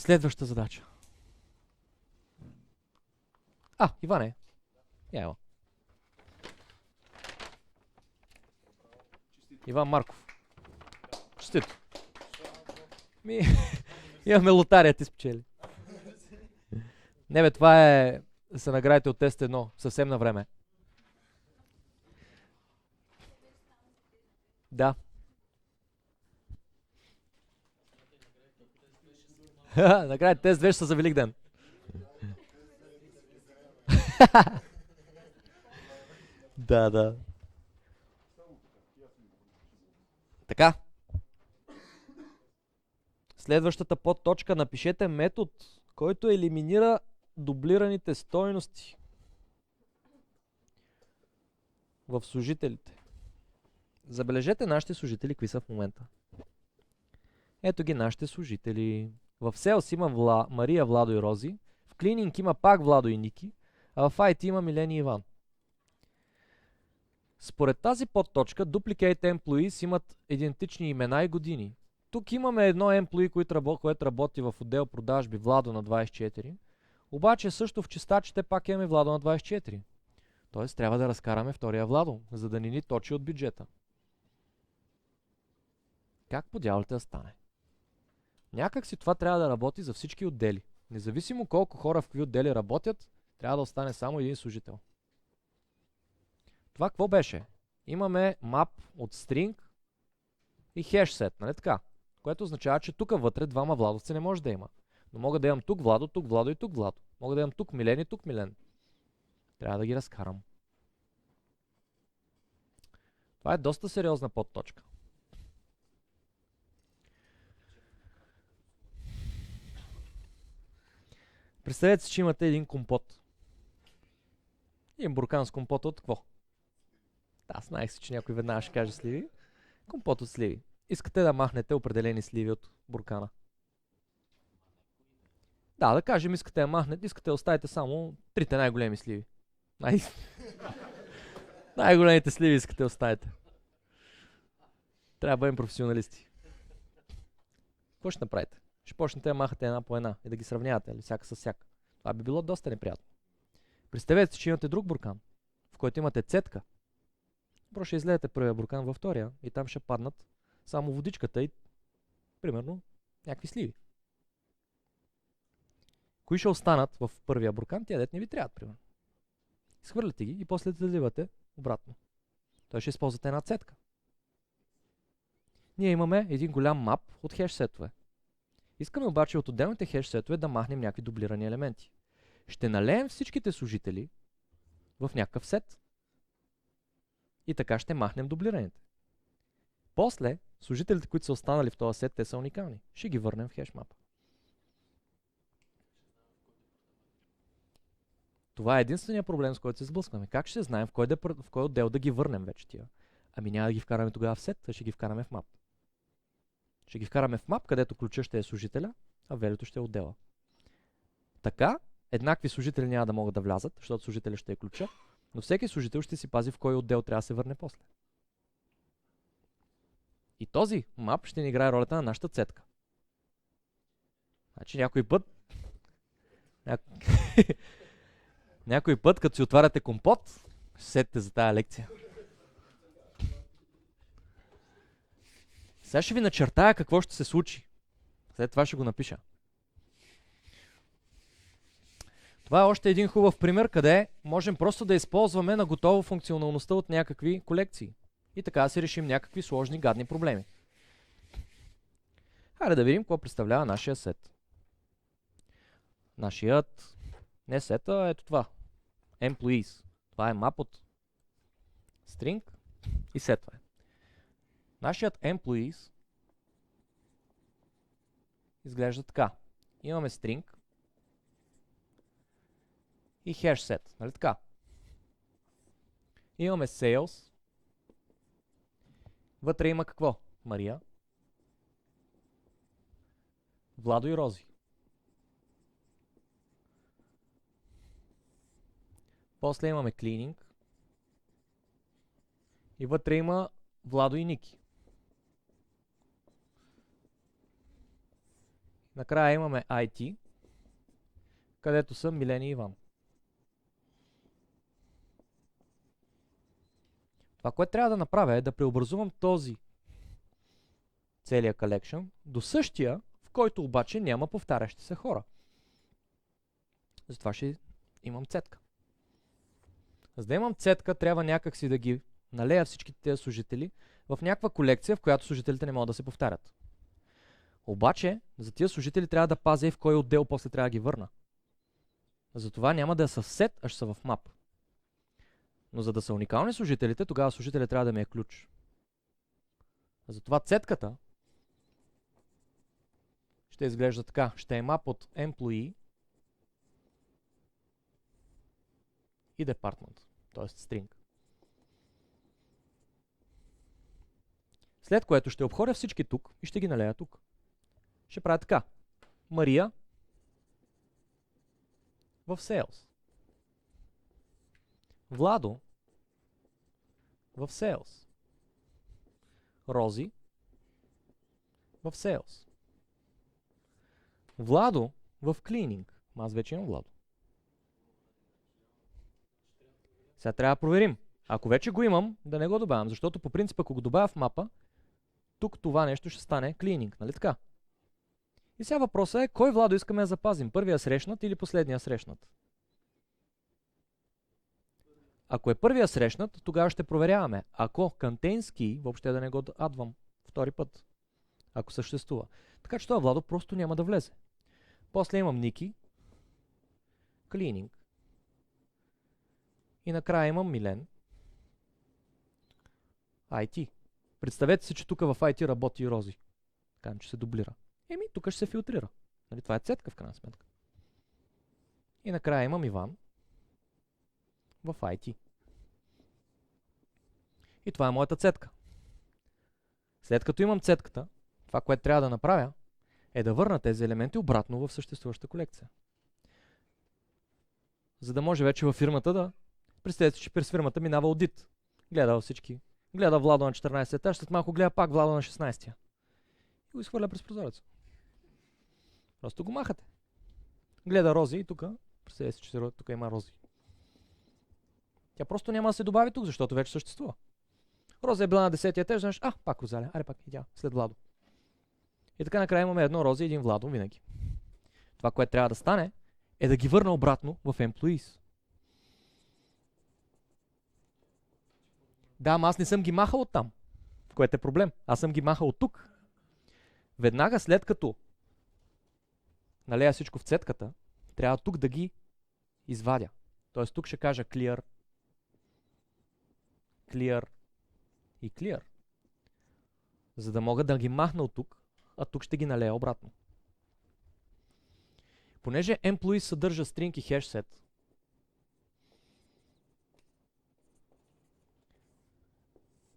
Следваща задача. Иване. Ела. Иван Марков. Честито. Имаме лотария, ти спечели. Не бе, това е да се наградите от тест 1, съвсем на време. Да. Наградите тест 2 ще са за Великден. Да. Така. Следващата подточка, напишете метод, който елиминира дублираните стойности в служителите. Забележете нашите служители, какви са в момента. Ето ги нашите служители. В Sales има Мария, Владо и Рози. В Cleaning има пак Владо и Ники. А в IT има Милени и Иван. Според тази подточка, Duplicate Employees имат идентични имена и години. Тук имаме едно employee, което работи в отдел продажби, Владо на 24. Обаче също в чистачите пак имаме Владо на 24. Тоест трябва да разкараме втория Владо, за да ни точи от бюджета. Как по дяволите да стане? Някак си това трябва да работи за всички отдели. Независимо колко хора в какви отдели работят, трябва да остане само един служител. Това какво беше? Имаме map от string и hash set, нали така? Което означава, че тук вътре двама Владовци не може да има. Но мога да имам тук Владо и тук Владо. Мога да имам тук Милен и тук Милен. Трябва да ги разкарам. Това е доста сериозна подточка. Представете си, че имате един компот. Един буркан с компот от какво? Аз знаех си, че някой веднага ще каже сливи. Компот от сливи. Искате да махнете определени сливи от буркана. Да кажем, искате да махнете, искате да оставите само трите най-големи сливи. Най-големите сливи искате да оставите. Трябва да бъдем професионалисти. Какво ще направите? Ще почнете да махате една по една и да ги сравнявате, или всяка с всяка. Това би било доста неприятно. Представете си, че имате друг буркан, в който имате цетка. Просто ще излезете първия буркан във втория и там ще паднат само водичката и, примерно, някакви сливи. Кои ще останат в първия буркан, тия дет не ви трябват, примерно. Изхвърляте ги и после да заливате обратно. Той ще използвате една цетка. Ние имаме един голям мап от хеш сетове. Искаме обаче от отделните хеш сетове да махнем някакви дублирани елементи. Ще налеем всичките служители в някакъв сет и така ще махнем дублираните. После, служителите, които са останали в този сет, те са уникални. Ще ги върнем в хешмапа. Това е единствения проблем, с който се сблъскваме. Как ще знаем в кой отдел да ги върнем вече тия? Ами няма да ги вкараме тогава в сет, а ще ги вкараме в мап. Ще ги вкараме в мап, където ключа ще е служителя, а велето ще е отдела. Така, еднакви служители няма да могат да влязат, защото служителя ще е ключа, но всеки служител ще си пази в кой отдел трябва да се върне после. И този мап ще ни играе ролята на нашата цетка. Значи някой път, като си отваряте компот, ще сетите за тая лекция. Сега ще ви начертая какво ще се случи. След това ще го напиша. Това е още един хубав пример, къде можем просто да използваме на готово функционалността от някакви колекции. И така да си решим някакви сложни, гадни проблеми. Хайде да видим какво представлява нашия сет. Нашият... Не сета, ето това. Employees. Това е мап от string и сетване. Нашият employees изглежда така. Имаме string и hash set. Нали така? Имаме sales. Вътре има какво? Мария, Владо и Рози. После имаме cleaning. И вътре има Владо и Ники. Накрая имаме IT, където са Милен и Иван. Това, което трябва да направя е да преобразувам този целия collection до същия, в който обаче няма повтарящи се хора. Затова ще имам цетка. За да имам цетка, трябва някак си да ги налея всичките тези служители в някаква колекция, в която служителите не могат да се повтарят. Обаче, за тия служители трябва да пазя и в кой отдел после трябва да ги върна. Затова няма да са в сет, а ще са в map. Но за да са уникални служителите, тогава служителят трябва да ми е ключ. Затова цетката ще изглежда така. Ще е map от employee и department, т.е. string. След което ще обходя всички тук и ще ги налея тук. Ще правя така. Мария в Sales. Владо в Sales. Рози в Sales. Владо в Cleaning. Аз вече имам Владо. Сега трябва да проверим. Ако вече го имам, да не го добавям, защото по принцип, ако го добавя в мапа, тук това нещо ще стане Cleaning, нали така? И сега въпросът е, кой Владо искаме да запазим? Първия срещнат или последния срещнат? Ако е първия срещнат, тогава ще проверяваме. Ако contains key, въобще да не го адвам втори път, ако съществува. Така че това Владо просто няма да влезе. После имам Ники, Cleaning. И накрая имам Милен, IT. Представете си, че тук в IT работи и Рози. Казвам, че се дублира. Тук ще се филтрира. Нали, това е цетка в крайна сметка. И накрая имам Иван в IT. И това е моята цетка. След като имам цетката, това, което трябва да направя, е да върна тези елементи обратно в съществуваща колекция. За да може вече във фирмата да... Представете, че през фирмата минава аудит. Гледа всички. Гледа Владо на 14 етаж, след малко гледа пак Владо на 16-я. И го изхвърля през прозореца. Просто го махате. Гледа Рози и тук. Представете, че тук има Рози. Тя просто няма да се добави тук, защото вече съществува. Роза е била на 10-я етаж, знаеш, пак Розаля, аре пак и тя, след Владо. И така накрая имаме едно Рози и един Владо винаги. Това, което трябва да стане, е да ги върна обратно в Employees. Да, ама аз не съм ги махал от там, което е проблем. Аз съм ги махал от тук. Веднага след като налея всичко в цетката, трябва тук да ги извадя. Тоест тук ще кажа clear, clear и clear. За да мога да ги махна от тук, а тук ще ги налея обратно. Понеже employee съдържа string и hash set,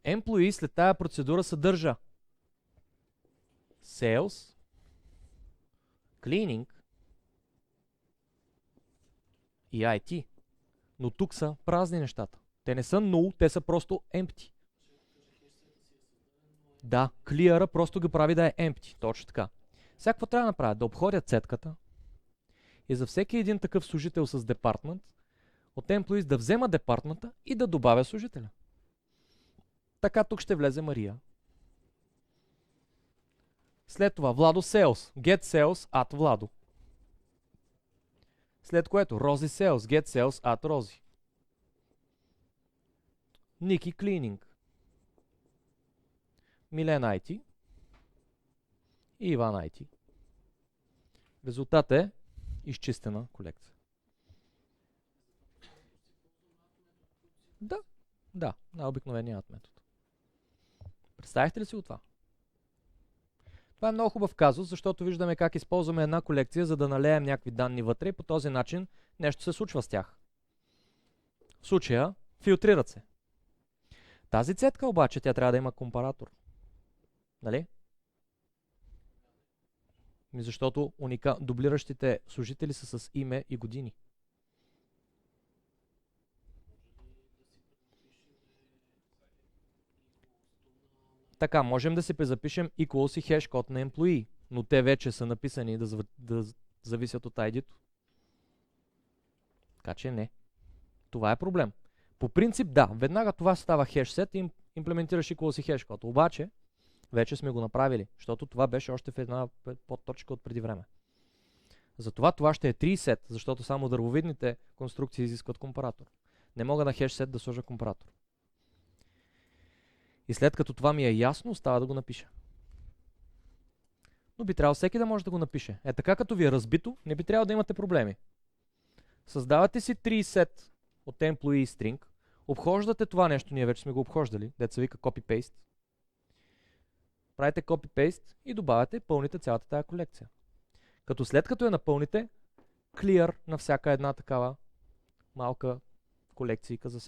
employee след тая процедура съдържа sales, cleaning и IT. Но тук са празни нещата. Те не са null, те са просто empty. Да, clear просто го прави да е empty. Точно така. Сега какво трябва да направя? Да обходя цетката и за всеки един такъв служител с департмент от employees да взема департмента и да добавя служителя. Така тук ще влезе Мария. След това Владо Sales. Get Sales at Владо. След което Рози Sales. Get Sales at Рози. Ники Cleaning. Милен IT. И Иван IT. Резултат е изчистена колекция. Да, най-обикновеният метод. Представихте ли си от това? Това е много хубав казус, защото виждаме как използваме една колекция, за да налеем някакви данни вътре и по този начин нещо се случва с тях. В случая филтрират се. Тази цетка обаче, тя трябва да има компаратор. Нали? Защото дублиращите служители са с име и години. Така, можем да си презапишем equals и хеш код на employee. но те вече са написани да зависят от ID-то. Така че не. Това е проблем. По принцип, да, веднага това става хешсет и имплементираш equal си хеш код. Обаче, вече сме го направили, защото това беше още в една подточка от преди време. Затова това ще е 3 сет, защото само дървовидните конструкции изискват компаратор. Не мога на хешсет да сложа компаратор. И след като това ми е ясно, остава да го напиша. Но би трябвало всеки да може да го напише. Е така, като ви е разбито, не би трябвало да имате проблеми. Създавате си 3 сет от employee string, обхождате това нещо, ние вече сме го обхождали, деца вика copy-paste. Правите copy-paste и добавяте, пълните цялата тая колекция. Като след като я напълните, clear на всяка една такава малка колекция за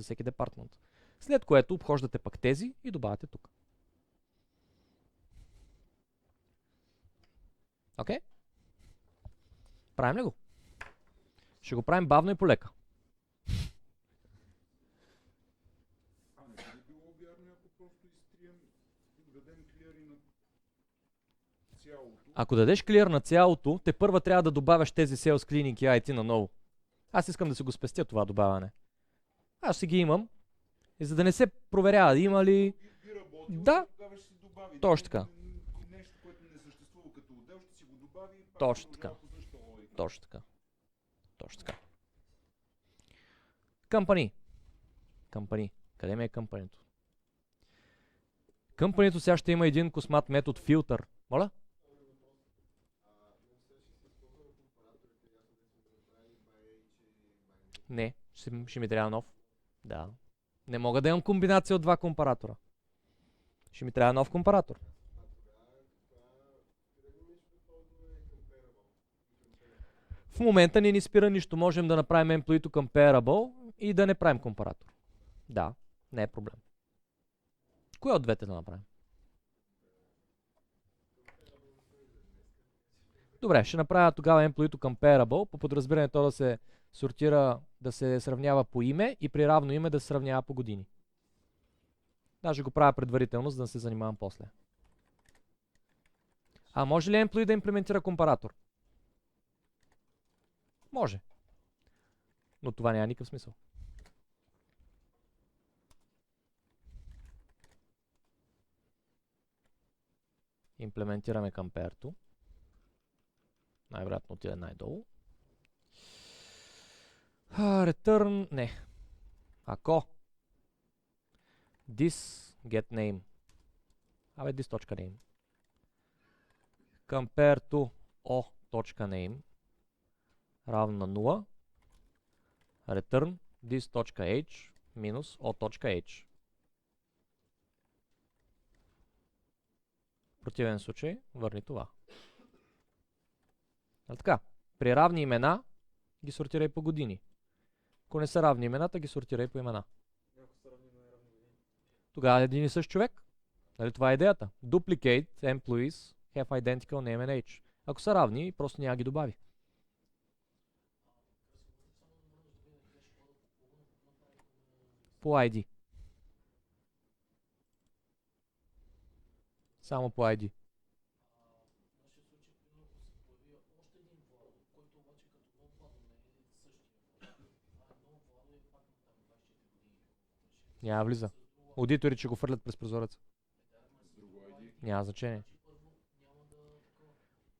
всеки департмент. След което обхождате пък тези и добавяте тук. Окей? Правим ли го? Ще го правим бавно и полека. Не би било вярно, ако просто изтрием и дадем клиери на цялото. Ако дадеш клиер на цялото, те първа трябва да добавяш тези sales cleaning и IT наново. Аз искам да се го спестя това добавяне. Аз ще ги имам. И за да не се проверява, има ли... Да, точно така. Нещо, което не съществува като отдел, ще си го добави и пак точно така. Точно така. Точно така. Company. Company. Къде ми е компанито? Компанито сега ще има един космат метод filter. Моля? Не, ще ми трябва нов. Да. Не мога да имам комбинация от два компаратора. Ще ми трябва нов компаратор. В момента не ни спира нищо. Можем да направим employee to comparable и да не правим компаратор. Да, не е проблем. Кое от двете да направим? Добре, ще направя тогава employee to comparable, по подразбиране то да се сортира, да се сравнява по име и при равно име да се сравнява по години. Даже го правя предварително, за да се занимавам после. А може ли employee да имплементира компаратор? Може. Но това няма никакъв смисъл. Имплементираме compare-to. Най-вероятно отиде най-долу. Return, не. Ако this get name, this.name compare to o.name равно на 0, return this.h минус o.h. В противен случай върни това. А така, при равни имена ги сортирай по години. Ако не са равни имената, ги сортирай по имена. Тогава е един и същ човек. Нали това е идеята? Duplicate employees have identical name and age. Ако са равни, просто няма ги добави. По ID. Само по ID. Няма влиза. Аудитори ще го фърлят през прозореца. Няма значение.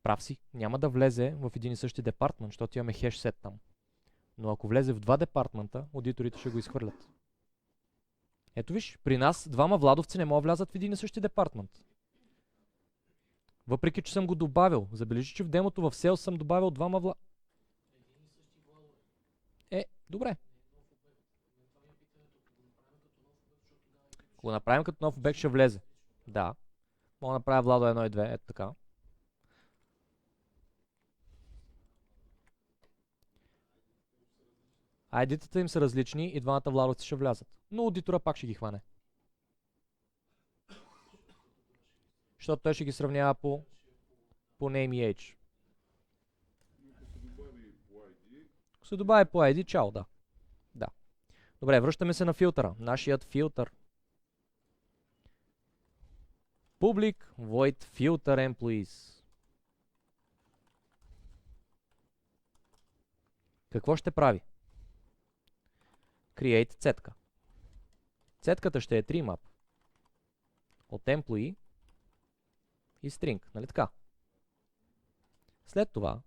Прав си. Няма да влезе в един и същи департмент, защото имаме хеш сет там. Но ако влезе в два департмента, аудиторите ще го изхвърлят. Ето виж, при нас двама владовци не могат да влязат в един и същи департмент. Въпреки, че съм го добавил. Забележи, че в демото в Sales съм добавил двама добре. Ако го направим като нов обект, ще влезе. Да. Мога да направя Владо 1 и 2. Ето така. ID-тата им са различни и двамата владовци ще влязат. Но аудитора пак ще ги хване. Защото той ще ги сравнява по name и age. Ако се добави по ID, чао, да. Да. Добре, връщаме се на филтъра. Нашият филтър. Public void filter employees. какво ще прави? Create цетка. Цетката ще е 3 map от employee и string, нали така? След това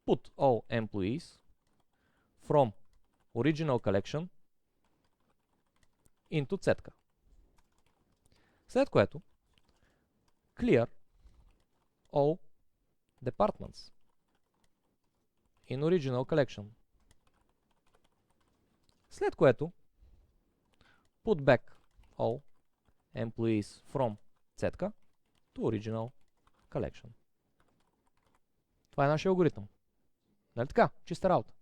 put all employees from original collection into цетка. След което clear all departments in original collection. След което put back all employees from цетка to original collection. Това е нашия алгоритъм. Нали така? Чиста работа.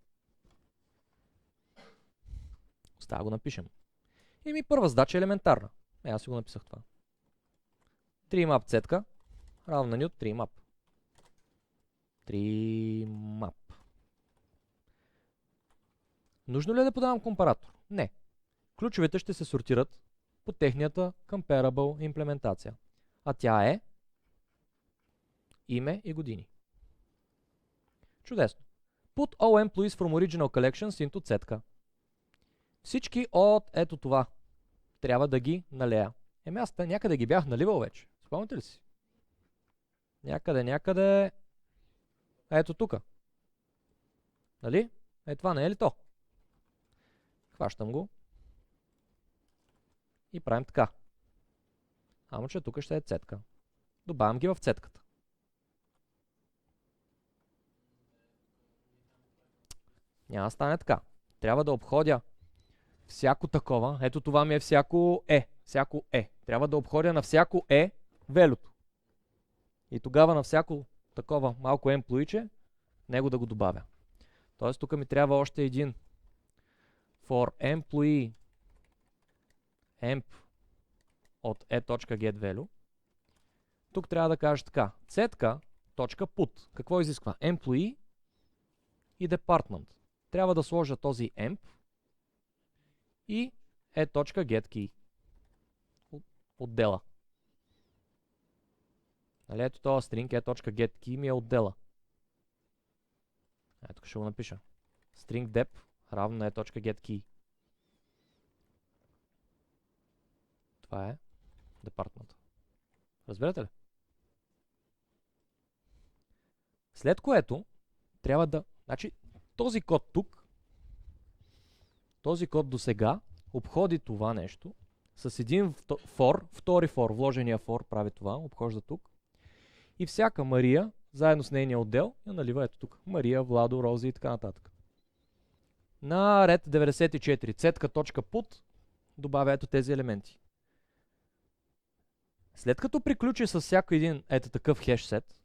Остава го напишем. И първа задача е елементарна. Аз си го написах това. 3 map цетка равно на нют 3 map. 3 map. Нужно ли е да подавам компаратор? Не. Ключовете ще се сортират по технията comparable имплементация. А тя е име и години. Чудесно. Put all employees from original collections into цетка. Всички от ето това трябва да ги налея. Аз някъде ги бях наливал вече. Спомняте ли си? Някъде. Ето тук. Нали? Това не е ли то? Хващам го. И правим така. Ама че тук ще е цетка. Добавям ги в цетката. Няма да стане така. Трябва да обходя всяко такова. Ето това ми е всяко е. Всяко е. Трябва да обходя на всяко е велюто. И тогава на всяко такова малко employee, него да го добавя. Тоест тук ми трябва още един for employee emp от e.getValue. Тук трябва да кажа така. Цетка.put. Какво изисква? Employee и department. Трябва да сложа този emp и e.getKey. Отдела. Нали, ето този string e.getKey ми е отдела. Ето ще го напиша. String dep равно на e.getKey. Това е департмент. Разбирате ли? След което трябва да... Значи този код тук, този код до сега обходи това нещо с един for, втори for, вложения for прави това, обхожда тук. И всяка Мария, заедно с нейния отдел, я налива ето тук. Мария, Владо, Рози и така нататък. На ред 94, цетка.put, добавя ето тези елементи. След като приключи с всяко един ето такъв хеш сет,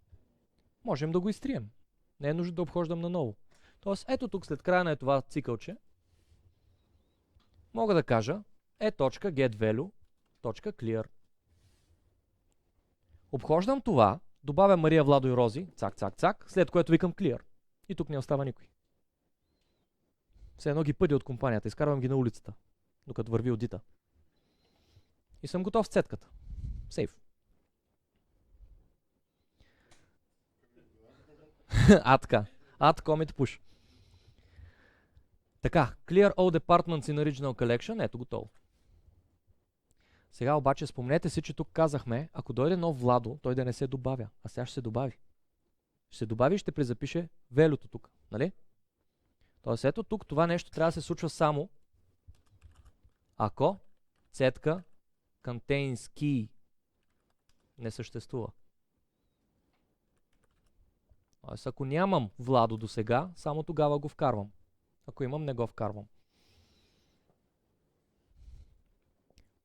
можем да го изтрием. Не е нужно да обхождам наново. Тоест ето тук след края на това цикълче, мога да кажа e.getValue.clear. Обхождам това, добавя Мария, Владо и Рози, цак, цак, цак, след което викам clear. И тук не остава никой. Все едно ги пъди от компанията, изкарвам ги на улицата, докато върви одита. И съм готов с цетката. Сейф. Така. Add commit push. Така, clear all departments in original collection. Ето готово. Сега обаче спомнете си, че тук казахме, ако дойде нов Владо, той да не се добавя. А сега ще се добави. Ще се добави и ще презапише велюто тук. Нали? Тоест ето тук това нещо трябва да се случва само ако цетка contains key не съществува. Тоест ако нямам Владо до сега, само тогава го вкарвам. Ако имам, не го вкарвам.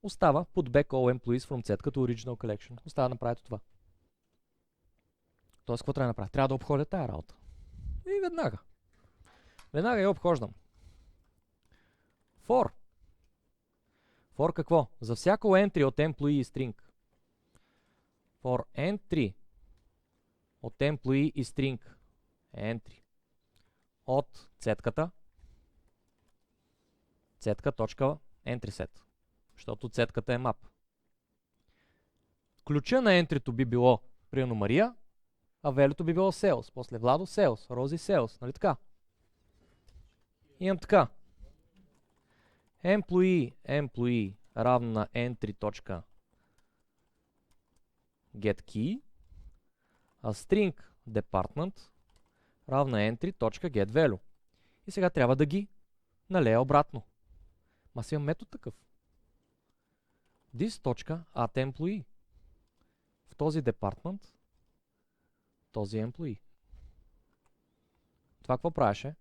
Остава put back all employees from цетка to original collection. Остава да направя това. Тоест какво трябва да направя? Трябва да обходя тая работа. И веднага. Веднага я обхождам. For. For какво? За всяко entry от employee string. For entry от employee и string. Entry. От цетката. Цетка.entrySet. Защото цетката е map. Ключа на entry-то би било примерно Мария, а велюто би било sales. После Владо sales, Рози sales. Нали така? Имам така. Employee равно на entry.getKey, а string department равно на entry.getValue. И сега трябва да ги налея обратно. Ма си имам метод такъв. This.addEmployee. В този department, този employee. Това какво правеше?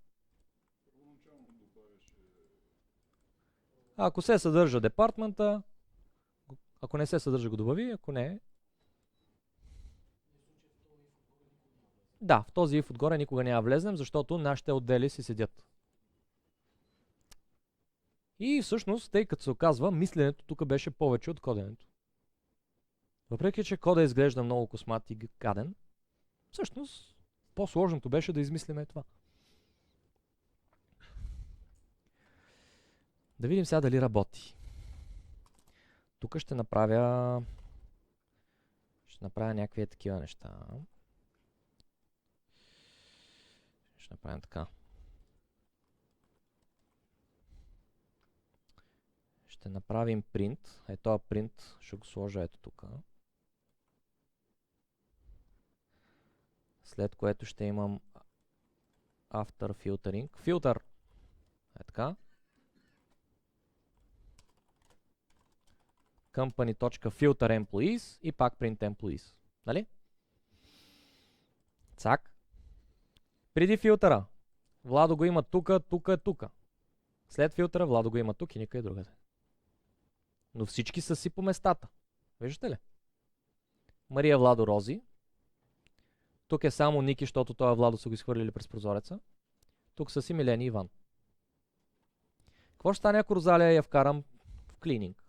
Ако се съдържа департмента, ако не се съдържа го добави, ако не... Да, в този if отгоре никога няма влезнем, защото нашите отдели си седят. И всъщност, тъй като се оказва, мисленето тук беше повече от коденето. Въпреки, че кода изглежда много космат и гаден, всъщност по-сложното беше да измислиме това. Да видим сега дали работи. Тук ще направя някакви такива неща. Ще направим така. Ще направим print. Този print ще го сложа ето тук. След което ще имам after filtering. Filter. Е така. Company.filter employees и пак print employees. Нали? Цак. Преди филтъра. Владо го има тука, тука, тука. След филтъра Владо го има тук и никъде другаде. Но всички са си по местата. Виждате ли? Мария, Владо, Рози. Тук е само Ники, защото това Владо са го изхвърлили през прозореца. Тук са си Милени и Иван. Какво ще стане, ако Розалия я вкарам в клининг?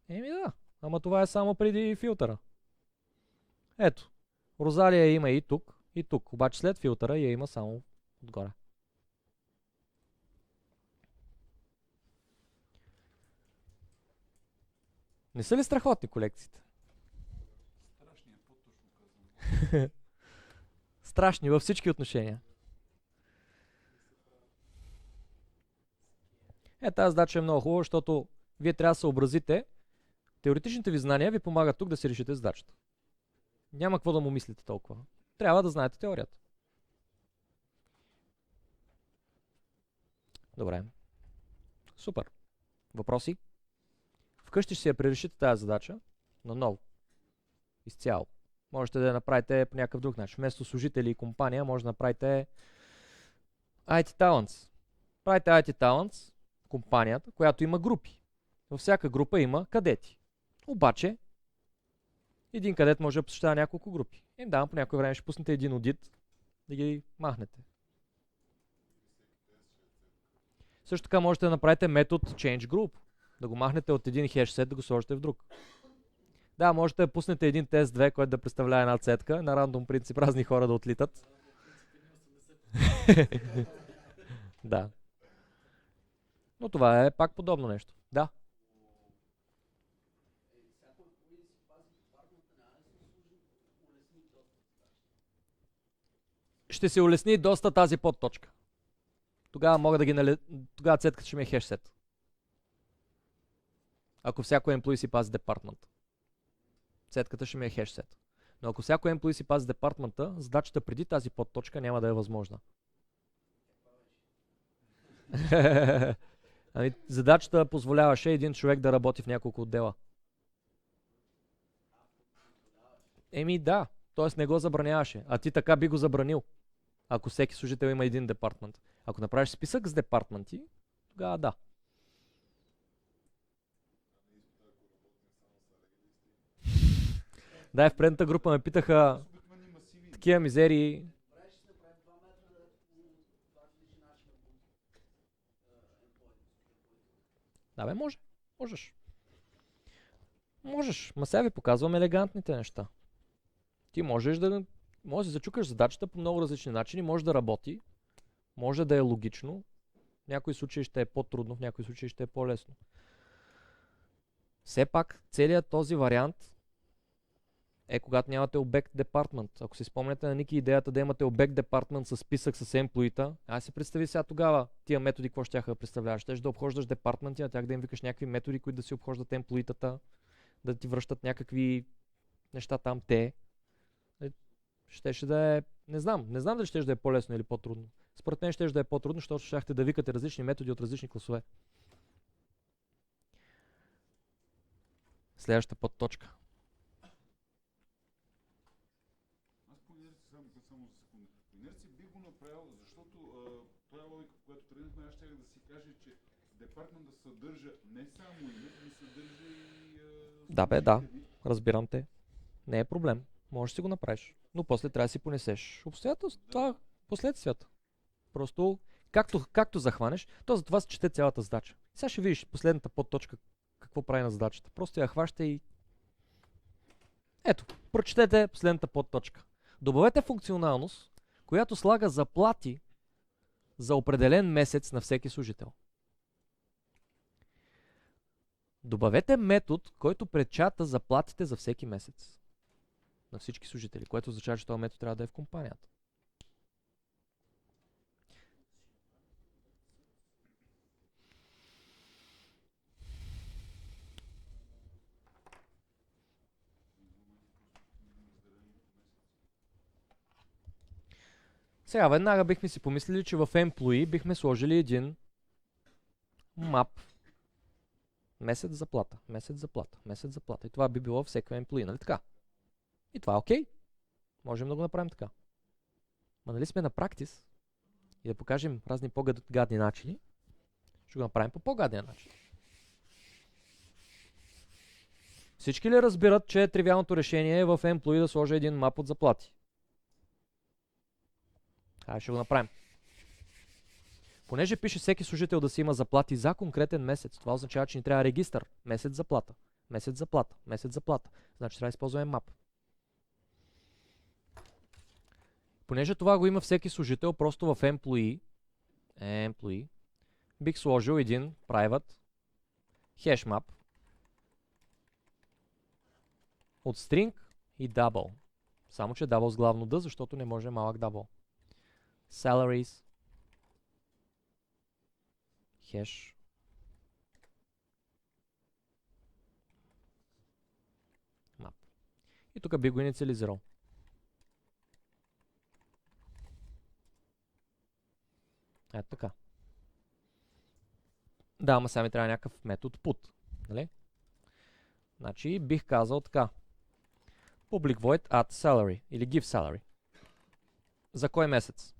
Еми да, ама това е само преди филтъра. Ето, Розалия има и тук, обаче след филтъра я има само отгоре. Не са ли страхотни колекциите? Страшни, по-точно казвам. Страшни във всички отношения. Тази задача е много хубава, защото вие трябва да съобразите. Теоретичните ви знания ви помагат тук да си решите задачата. Няма какво да му мислите толкова. Трябва да знаете теорията. Добре. Супер. Въпроси? Вкъщи ще си я пререшите тази задача наново. Изцяло. Можете да я направите по някакъв друг начин. Вместо служители и компания, може да направите IT Talents. Правите IT Talents, компанията, която има групи. Във всяка група има кадети. Обаче, един кадет може да посещава няколко групи. Им давам по някое време ще пуснете един одит да ги махнете. Също така можете да направите метод Change Group. Да го махнете от един хеш сет, да го сложите в друг. Да, можете да пуснете един тест 2, който да представлява една цетка. На рандом принцип разни хора да отлитат. Да. Но това е пак подобно нещо. Да. Ще се улесни доста тази подточка. Тогава мога да ги Тогава цетката ще ми е хешсет. Ако всяко employee си пази департмент. Цетката ще ми е хешсет. Но ако всяко employee си пази департмента, задачата преди тази подточка няма да е възможна. Задачата позволяваше един човек да работи в няколко отдела. Еми да, т.е. не го забраняваше. А ти така би го забранил. Ако всеки служител има един департмент. Ако направиш списък с департменти, тогава да. Да, в предната група ме питаха такива мизерии. Да бе, може. Можеш. Можеш. Ма сега ви показвам елегантните неща. Ти можеш да зачукаш задачата по много различни начини, може да работи, може да е логично, в някои случаи ще е по-трудно, в някои случаи ще е по-лесно. Все пак, целият този вариант е когато нямате обект департмент. Ако си спомняте на Ники идеята да имате обект департмент с списък с емплоита, аз си представи сега тогава тия методи, какво ще да представляваш. Щеш да обхождаш департменти, на тях да им викаш някакви методи, които да си обхождат емплоитата, да ти връщат някакви неща там те. Щеше да е, не знам дали щеше да е по-лесно или по-трудно. Според мен щеше да е по-трудно, защото щяхте да викате различни методи от различни класове. Следващата подточка. Аз по инерция, само за секунда. По инерция бих го направил, защото това е логика, в която тръгнахме. Аз щях да си кажа, че департмент да съдържа не само име, но съдържа и... Да бе, да. Разбирам те. Не е проблем. Можеш да си го направиш. Но после трябва да си понесеш обстоятелството. Това е последствията. Просто, както захванеш, то за това се чете цялата задача. Сега ще видиш последната подточка какво прави на задачата. Просто я хващате и... Ето, прочетете последната подточка. Добавете функционалност, която слага заплати за определен месец на всеки служител. Добавете метод, който пречата заплатите за всеки месец на всички служители, което означава, че този метод трябва да е в компанията. Сега веднага бихме си помислили, че в Employee бихме сложили един map. Месец заплата, месец заплата, месец заплата. И това би било всеки Employee, нали така? И това е окей. Можем да го направим така. Ма нали сме на практис и да покажем разни по-гадни начини, ще го направим по по-гадния начин. Всички ли разбират, че тривиалното решение е в Employee да сложа един мап от заплати? Хайде ще го направим. Понеже пише всеки служител да си има заплати за конкретен месец, това означава, че ни трябва регистър. Месец заплата, месец заплата, месец заплата. Значи трябва да използваме map. Понеже това го има всеки служител, просто в Employee бих сложил един private hash map от string и double. Само че double с главно D, защото не може малък double. Salaries hash map. И тук би го инициализирал. Ето така. Да, ама сега ми трябва някакъв метод put. Нали? Значи бих казал така. Public void add salary или give salary. За кой месец?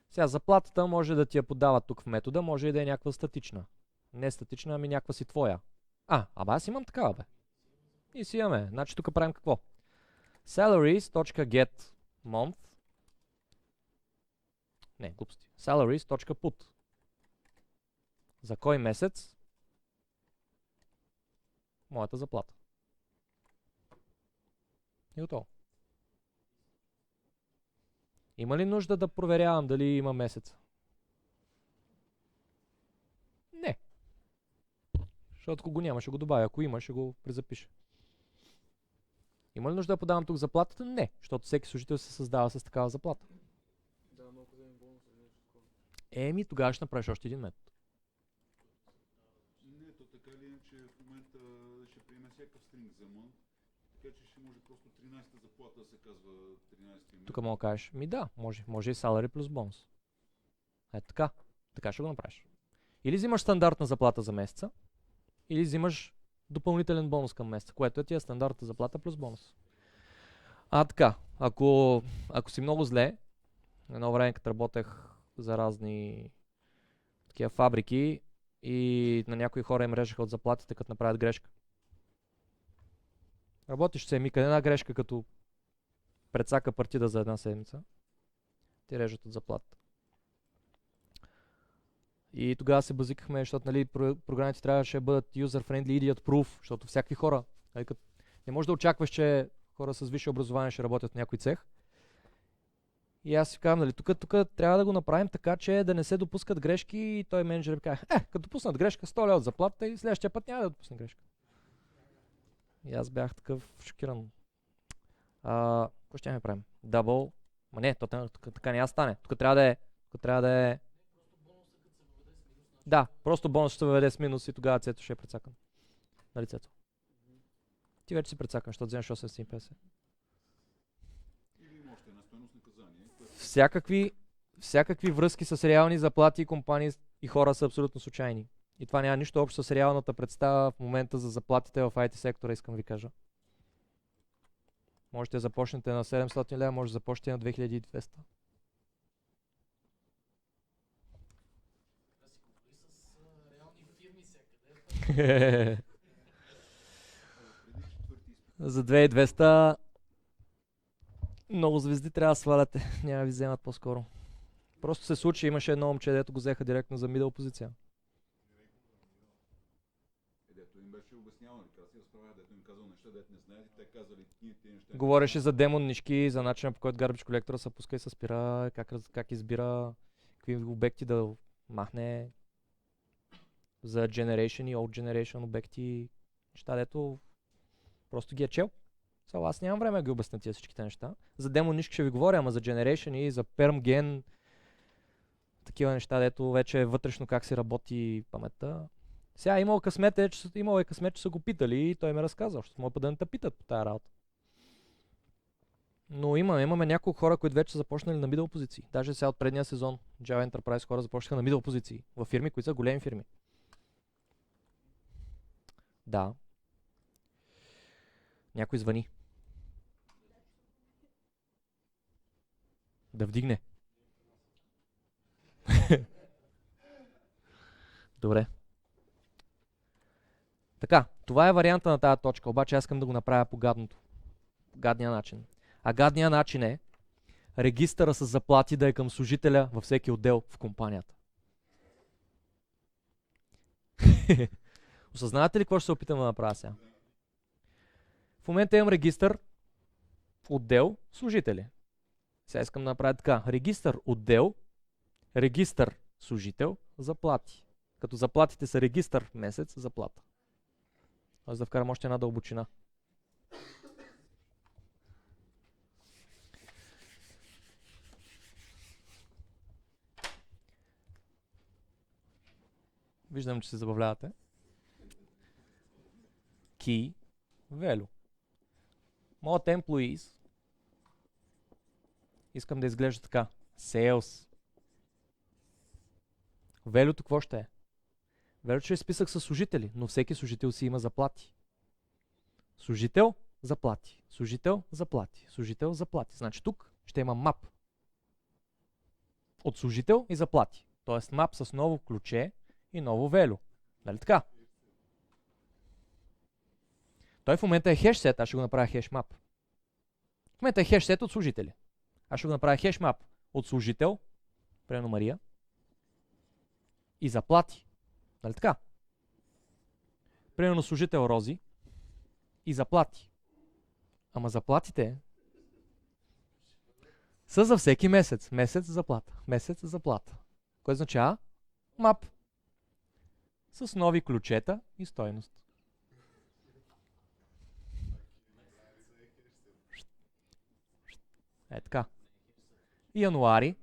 Сега заплатата може да ти я подават тук в метода, може и да е някаква статична. Не статична, ами някаква си твоя. Абе аз имам такава, бе. И си имаме. Значи тук правим какво? Salaries.get month. Не, глупости. Salaries.put. За кой месец? Моята заплата. И готово. Има ли нужда да проверявам дали има месец? Не. Защото ако го няма, ще го добавя. Ако има, ще го презапиша. Има ли нужда да подавам тук заплатата? Не. Защото всеки служител се създава с такава заплата. Да, но ако вземем бонус или нещо такова. Тогава ще направиш още един метод. Не, то така или иначе в момента ще приеме всякакъв стринг за month, така че ще може просто 13-та заплата да се казва 13-ти месец. Тук мога да кажеш, да, може. Може и salary плюс бонус. Ето така. Така ще го направиш. Или взимаш стандартна заплата за месеца, или взимаш допълнителен бонус към месеца, което е тия стандартна заплата плюс бонус. Така. Ако си много зле, едно време като работех за разни такива фабрики и на някои хора им режеха от заплатите, като направят грешка. Работиш се ми, една грешка, като предсака партида за една седмица, ти режат от заплата. И тогава се базикахме, защото нали, програмите трябваше да бъдат user-friendly, idiot proof, защото всякакви хора, нали, не можеш да очакваш, че хора с висше образование ще работят в някой цех. И аз си казвам, нали, тук трябва да го направим така, че да не се допускат грешки и той менеджер ми казва, като допуснат грешка, 100 лева от заплатата и следващия път няма да допусне грешка. И аз бях такъв шокиран. Какво ще ми правим? Дабъл. Ма не, така няма стане. Тук трябва да е... Да, просто бонус ще се въведе с минус и тогава цето ще е прецакан. На лицето. Ти вече си прецакан, защото вземеш 850. Или има още една стойност наказание. Всякакви връзки с реални заплати, компании и хора са абсолютно случайни. И това няма нищо общо с реалната представа в момента за заплатите в IT сектора, искам ви кажа. Можете да започнете на 700 лева, може да започнете на 2200. За 2200 много звезди трябва да сваляте. Няма ви вземат по-скоро. Просто се случи, имаше едно момче, дето го взеха директно за мидъл позиция. Дето им беше обяснявал, как си разправя, дето им казал неща, дето не знаят и те казали тези неща. Говореше за демон нишки, за начина по който garbage колектора се пуска и се спира, как избира, какви обекти да махне, за generation и old generation обекти, неща, дето просто ги е чел. Аз нямам време да ги обясня тия всичките неща. За демон нишки ще ви говоря, ама за generation и за perm gen, такива неща, дето вече вътрешно как си работи паметта. Сега имал късмет, че са го питали и той ме разказал, защото може да не те питат по тая работа. Но имаме няколко хора, които вече са започнали на middle позиции. Даже сега от предния сезон Java Enterprise хора започнаха на middle позиции в фирми, които са големи фирми. Да. Някой звъни. Да вдигне. Добре. Така, това е варианта на тази точка, обаче аз искам да го направя по гадния начин. А гадния начин е регистъра с заплати да е към служителя във всеки отдел в компанията. Осъзнавате ли какво ще се опитам да направя сега? В момента имам регистър, отдел, служители. Сега искам да направя така. Регистър, отдел, регистър, служител, заплати. Като заплатите са регистър, месец, заплата. Аз да вкарам още една дълбочина. Виждам, че се забавлявате. Key value. Моят employees искам да изглежда така. Sales. Value-то какво ще е? Value ще е списък с служители, но всеки служител си има заплати. Служител, заплати. Служител, заплати. Служител, заплати. Значи тук ще има мап от служител и заплати. Тоест мап с ново ключе и ново value. Нали така? Той в момента е хеш сет, аз ще го направя хеш мап. В момента е хеш сет от служители. Аз ще го направя хеш мап от служител, примерно Мария, и заплати. Нали така? Примерно служител Рози и заплати. Ама заплатите са за всеки месец. Месец заплата. Месец заплата. Кое означава? Мап. С нови ключета и стойност. Е така. Януари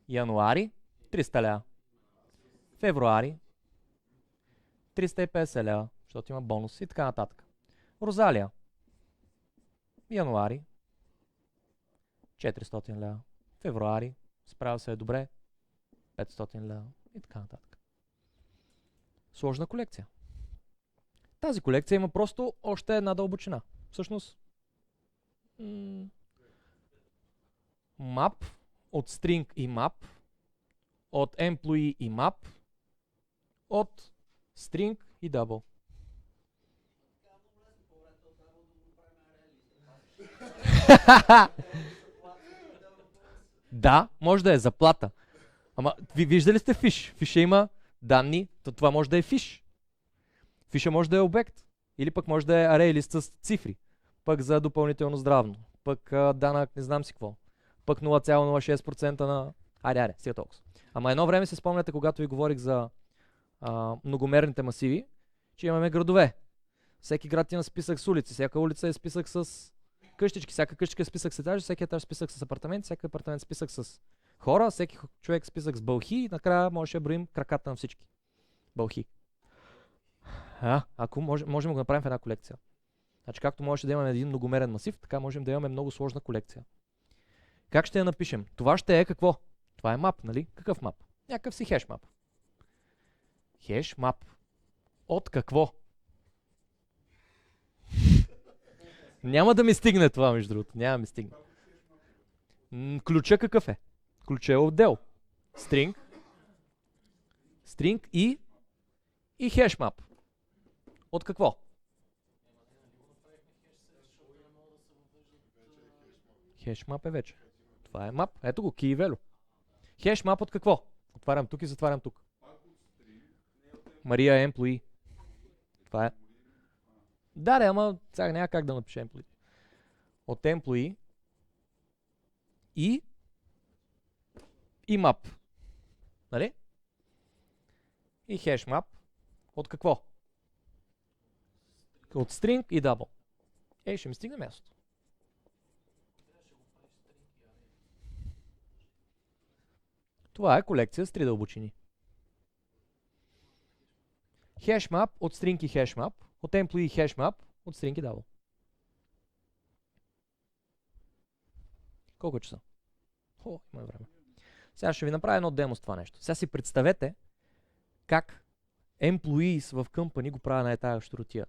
300 лева. Февруари 350 лева, защото има бонус и така нататък. Розалия. Януари 400 лева. Февруари справя се добре 500 лева и така нататък. Сложна колекция. Тази колекция има просто още една дълбочина. Всъщност map от string и map, от employee и map, от string и double. Да, може да е заплата. Ама виждали сте фиш? Фиша има данни, това може да е фиш. Фиша може да е обект. Или пък може да е арей лист с цифри. Пък за допълнително здравно. Пък данък не знам си какво. пък 0,06% на... Айде, сега толкова. Ама едно време се спомняте, когато ви говорих за многомерните масиви, че имаме градове. Всеки град има списък с улици, всяка улица е списък с къщички, всяка къщичка е списък с етажи, всеки етаж списък с апартамент, всеки апартамент списък с хора, всеки човек списък с бълхи и накрая можеше да броим краката на всички. Бълхи. Ако можем да го направим в една колекция. Значи както можеше да имаме един многомерен масив, така можем да имаме много сложна колекция. Как ще я напишем? Това ще е какво? Това е мап, нали? Какъв мап? Някакъв си хеш мап. Хеш мап. От какво? Няма да ми стигне това, между другото. Няма да ми стигне. Ключа какъв е? Ключа е отдел. String. String и хеш мап. От какво? Хеш мап е вече. Това е мап. Ето го, key value. Хеш мап от какво? Отварям тук и затварям тук. Мария е employee. Това е. Да, ама сега няма как да напиша employee. От employee и map. Нали? И хеш мап. От какво? От string и double. Ще ми стигне мястото. Това е колекция с 3 дълбочини. Хешмап от string и хешмап, от employee хешмап, от string и double. Колко е часа? Има време. Сега ще ви направя едно демо с това нещо. Сега си представете как employees в company го правя на тази щуротия.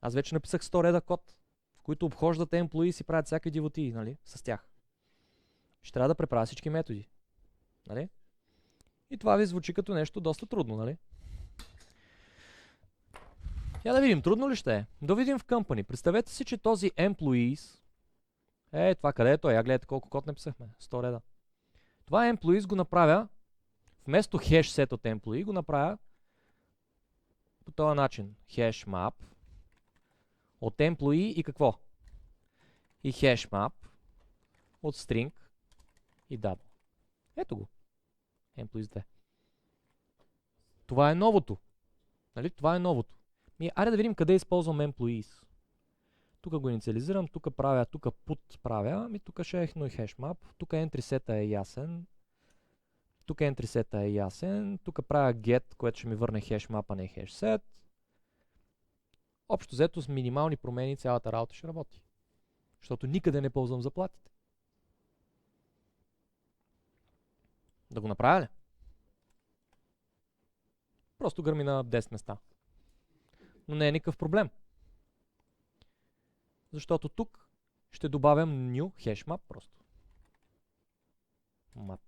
Аз вече написах 100 реда код, в които обхождат employees и правят всякакви дивотии, нали, с тях. Ще трябва да преправя всички методи. Нали? И това ви звучи като нещо доста трудно, нали? Я да видим, трудно ли ще е? Да видим в company. Представете си, че този employees това къде е той? Я гледайте колко код написахме. 100 реда. Това employees го направя вместо хеш set от employee го направя по този начин. Hash map от employee и какво? И hash map от string и double. Ето го. Employees 2. Това е новото. Нали? Това е новото. Айде да видим къде използвам employees. Тук го инициализирам, тук правя, тук put правя, тук ще е и хешмап, тук entry set е ясен, тук entry set е ясен, тук правя get, което ще ми върне хешмап, а не хешсет. Общо взето с минимални промени цялата работа ще работи. Защото никъде не ползвам заплатите. Да го направя ли? Просто гърми на 10 места. Но не е никакъв проблем. Защото тук ще добавям new hashmap просто. Map.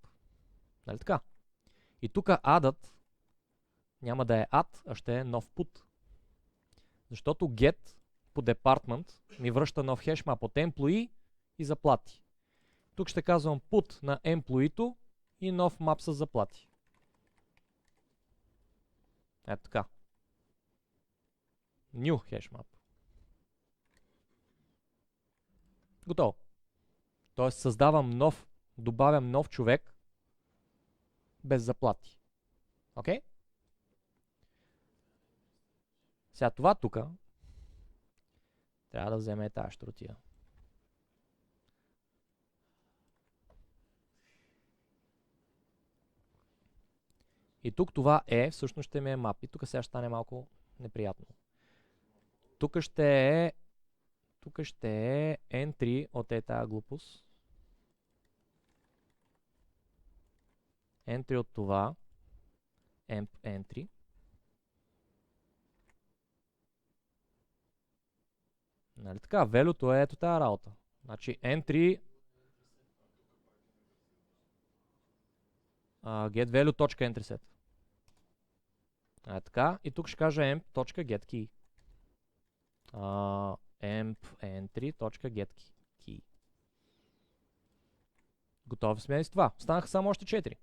Нали така? И тук add-ът няма да е add, а ще е нов put. Защото get по department ми връща нов hashmap от employee и заплати. Тук ще казвам put на employee-то и нов map с заплати. Ето така. New hashmap. Готово. Тоест създавам нов, добавям нов човек без заплати. Окей? Сега това тук трябва да вземе тази щуротия. И тук това всъщност ще ми е map. И тук сега ще стане малко неприятно. Тук ще е entry от тази глупост. Entry от това. Emp entry. Нали така? Value-то е ето тази работа. Значи entry get value.entryset. Така. И тук ще кажа emp.getKey. Emp entry.getKey. Готови сме и с това. Останаха само още 4.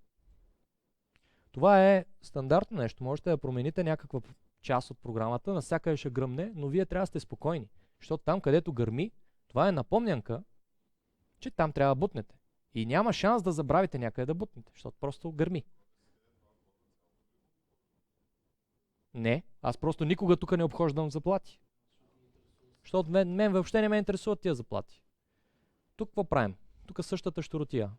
Това е стандартно нещо. Можете да промените някаква част от програмата, навсякъде ще гръмне, но вие трябва да сте спокойни. Защото там, където гърми, това е напомнянка, че там трябва да бутнете. И няма шанс да забравите някъде да бутнете, защото просто гърми. Не, аз просто никога тук не обхождам заплати. Защото мен въобще не ме интересуват тия заплати. Тук какво правим? Тук същата щуротия.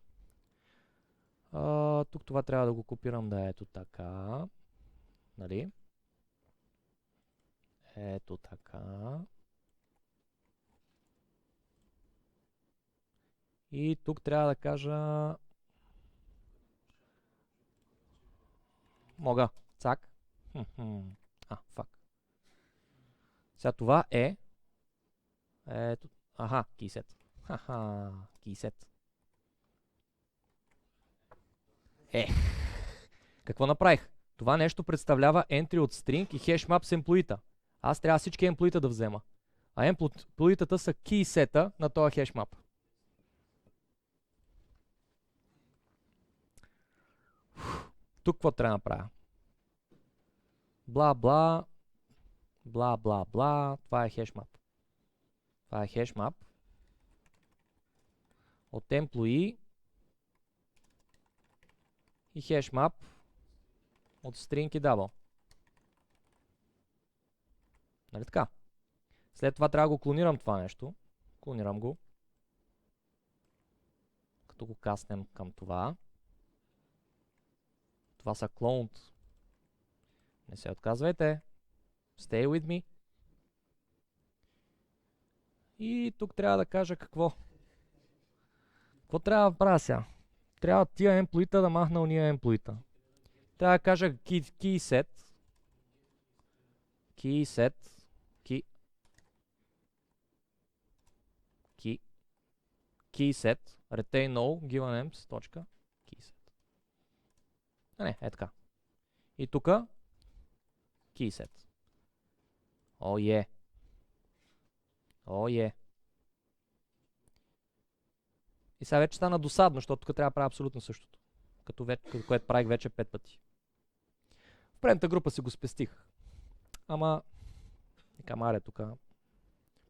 Тук това трябва да го копирам да е ето така. Нали? Ето така. И тук трябва да кажа... Мога. Цак. Фак. Сега това е... Ето... Аха, кейсет. Кейсет. Какво направих? Това нещо представлява entry от string и hashmap с емплоита. Аз трябва всички емплоита да взема. А емплоитата са кейсета на този hashmap. Тук какво трябва да направя? Бла, бла. Бла, бла, бла. Това е hashmap. Това е hashmap. От employee и hashmap от string и double. Нали така? След това трябва да го клонирам това нещо. Клонирам го. Като го каснем към това. Това са cloned. Не се отказвайте. Stay with me. И тук трябва да кажа какво. Какво трябва да правя сега? Трябва тия емплоита да махна уния емплоита. Трябва да кажа keyset. Keyset. Keyset. Retain all. Given emps. Точка. Keyset. Не, е така. И тука keyset. О е. И сега вече стана досадно, защото тук трябва да правя абсолютно същото. Което правих вече 5 пъти. В предната група си го спестих. Ама, камаре тук.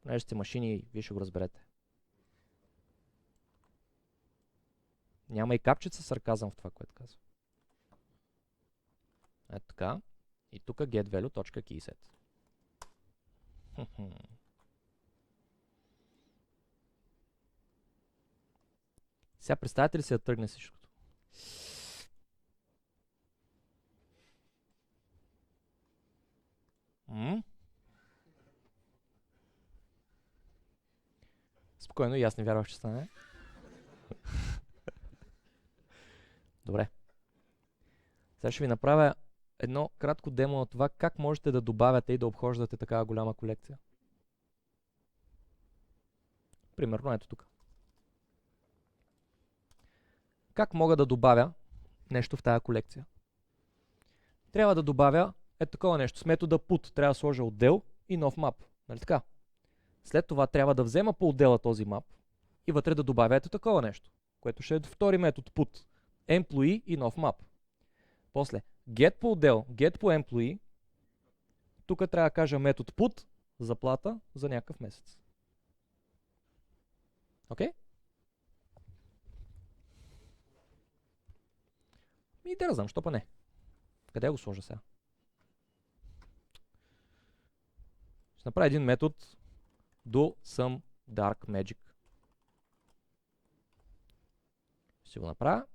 Понеже сте машини, вие ще го разберете. Няма и капчица сарказъм в това, което казвам. Ето така. И тук getValue.keyset. Сега представете ли си да тръгне всичкото? Спокойно, и аз не вярвах, че стане. Добре. Сега ще ви направя едно кратко демо на това как можете да добавяте и да обхождате такава голяма колекция. Примерно ето тук. Как мога да добавя нещо в тази колекция? Трябва да добавя ето такова нещо. С метода put трябва да сложа отдел и нов map. Нали така? След това трябва да взема по отдела този map и вътре да добавя ето такова нещо, което ще е втори метод put. Employee и нов map. После get по отдел, get по employee. Тук трябва да кажа метод put, заплата за някакъв месец. Окей? И да знам, що па не. Къде го сложа сега? Ще направя един метод do some dark magic. Ще го направя.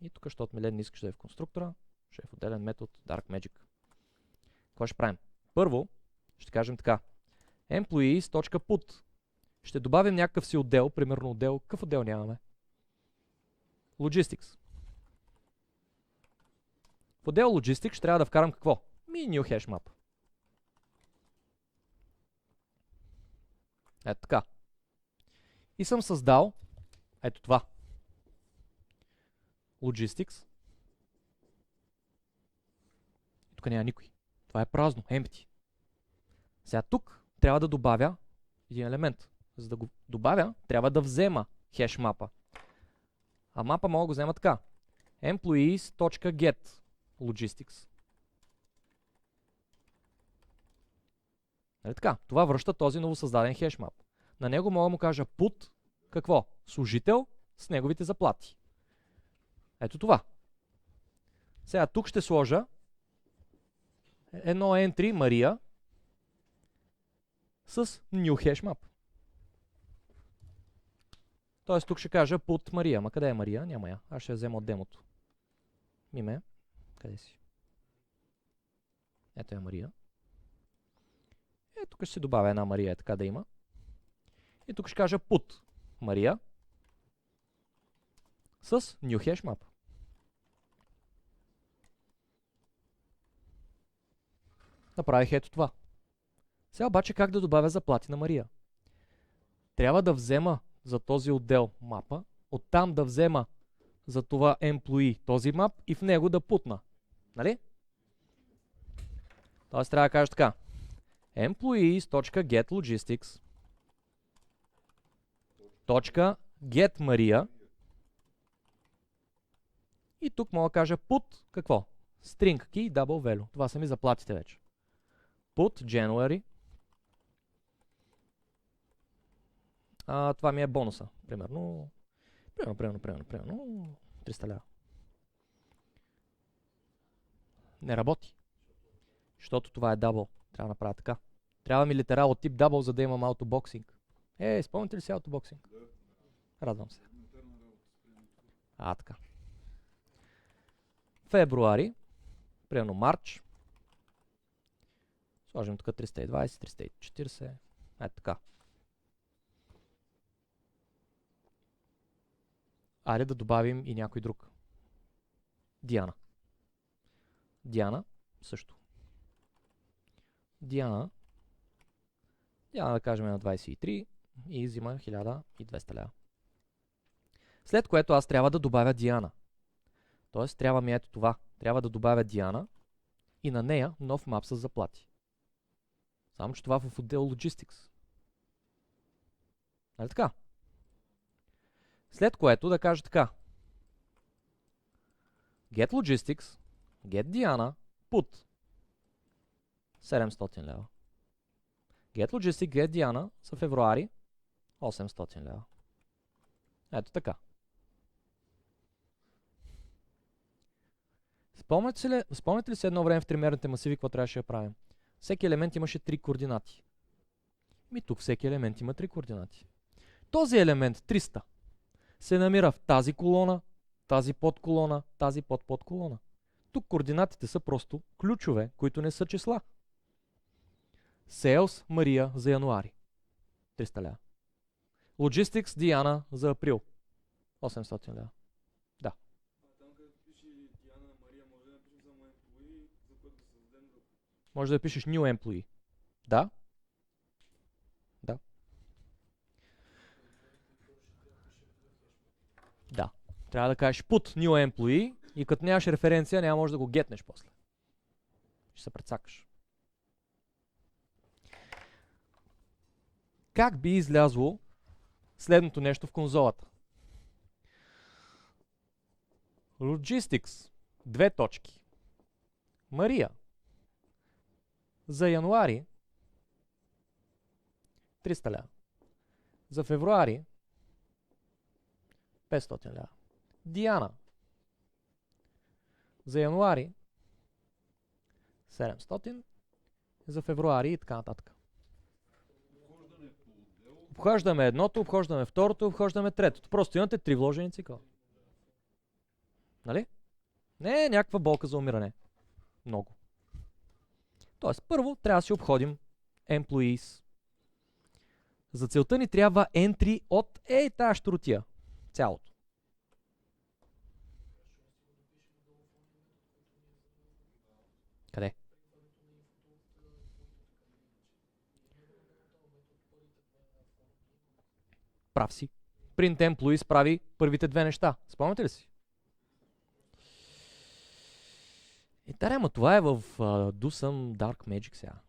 И тук, защото Милен не искаш да е в конструктора, ще е в отделен метод dark magic. Какво ще правим? Първо, ще кажем така. employees.put. Ще добавим някакъв си отдел, примерно отдел. Какъв отдел нямаме? Logistics. В отдел Logistics ще трябва да вкарам какво? New hash map. Ето така. И съм създал ето това. Logistics. И тук няма никой. Това е празно, empty. Сега тук трябва да добавя един елемент. За да го добавя, трябва да взема хеш мапа. А мапа мога да го взема така. employees.get logistics. Нали така? Това връща този новосъздаден хеш мап. На него мога да му кажа put какво? Служител с неговите заплати. Ето това. Сега тук ще сложа едно entry Мария с new hash map. Тоест тук ще кажа put Мария. Ма къде е Мария? Няма я. Аз ще я взема от демото. Миме. Къде си? Ето е Мария. Тук ще си добавя една Мария, така да има. И тук ще кажа put Мария с new hash map. Направих ето това. Сега обаче как да добавя заплати на Мария? Трябва да взема за този отдел мапа, оттам да взема за това employee този мап и в него да путна. Нали? Тоест трябва да кажа така. employees.getLogistics .getMaria и тук мога да кажа put какво? String key double value. Това са ми заплатите вече. Put January. Това ми е бонуса. Примерно 300 лева. Не работи. Защото това е double. Трябва да направя така. Трябва ми литерал от тип double, за да имам аутобоксинг. Спомните ли си аутобоксинг? Радвам се. Така. Февруари. Примерно Марч. Сложим тук 320, 340. Ето така. Айде да добавим и някой друг. Диана. Диана също. Диана да кажем на 23 и взима 1200 лева. След което аз трябва да добавя Диана. Тоест трябва ми ето това. Трябва да добавя Диана и на нея нов мап с заплати. Само че това в отдел Logistics. Нали така? След което да кажа така. Get Logistics, Get Diana, Put 700 лева. Get Logistics, Get Diana за февруари 800 лева. Ето така. Спомняте ли се едно време в тримерните масиви, какво трябваше да правим? Всеки елемент имаше 3 координати. Тук всеки елемент има 3 координати. Този елемент 300 се намира в тази колона, тази подколона, тази подколона. Тук координатите са просто ключове, които не са числа. Sales Мария за януари. 300 лева. Logistics Диана за април. 800 лева. Да. Там където пише Диана Мария, може да напишем само employee, за което да създадем друг. Може да пишеш new employee. Да. Да. Да. Трябва да кажеш put new employee и като нямаш референция, няма може да го гетнеш после. Ще се прецакаш. Как би излязло следното нещо в конзолата? Logistics. 2 точки. Мария. За януари 300 лева. За февруари 500 лева. Диана. За януари 700. За февруари и така нататък. Обхождаме едното, обхождаме второто, обхождаме третото. Просто имате 3 вложени цикъла. Нали? Не е някаква болка за умиране. Много. Тоест, първо трябва да си обходим employees. За целта ни трябва entry от тази щуротия. Цялото. Къде? Прав си. Print employees прави първите 2 неща. Спомняте ли си? Ама това е в Do Some Dark Magic сега.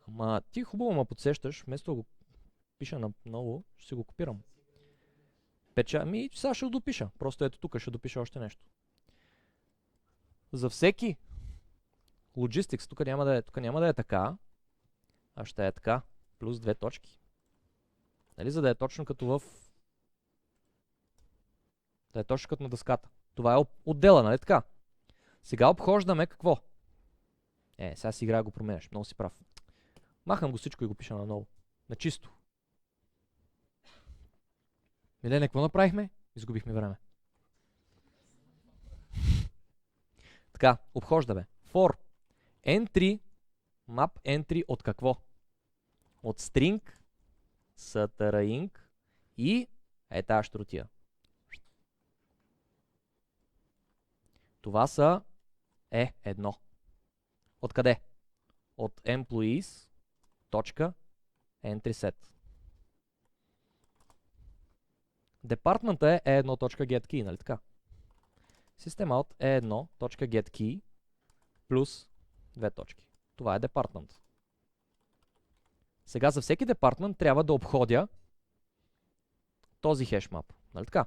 Ама ти хубаво ме подсещаш, вместо да го пиша на ново, ще си го копирам. Сега ще го допиша. Просто ето тук ще допиша още нещо. За всеки Logistics, тук няма да е така, а ще е така, плюс 2 точки. Нали, за да е точно като в Да е точно като на дъската. Това е отдела, нали така? Сега обхождаме какво? Сега си играя го променяш. Много си прав. Махам го всичко и го пиша на ново. На чисто. Милене, какво направихме? Изгубихме време. Така, обхождаме. For entry, map entry от какво? От string, string и тази щуротия. Това са едно. От къде? От employees.entrySet. Департмента е e1.getKey, нали така? System.out e1.getKey плюс две точки. Това е департмент. Сега за всеки департмент трябва да обходя този хешмап. Нали така?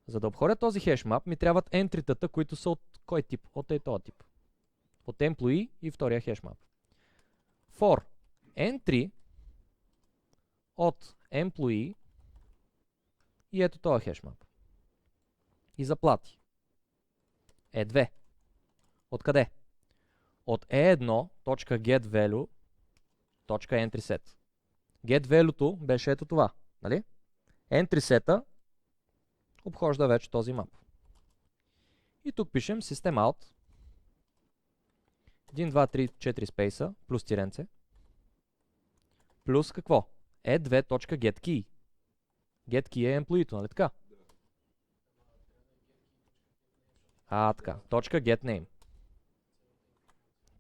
За да обходя този хешмап ми трябват ентритата, които са от кой тип? От този тип. От employee и втория хешмап. For entry от employee и ето този хешмап. И заплати. E2. От къде? От e1.getValue.entrySet. GetValue-то беше ето това. Нали? EntrySet-а обхожда вече този мап. И тук пишем SystemOut 1, 2, 3, 4 спейса плюс тиренце плюс какво? e2.getKey. GetKey е employee-то, нали така? Така. .getName.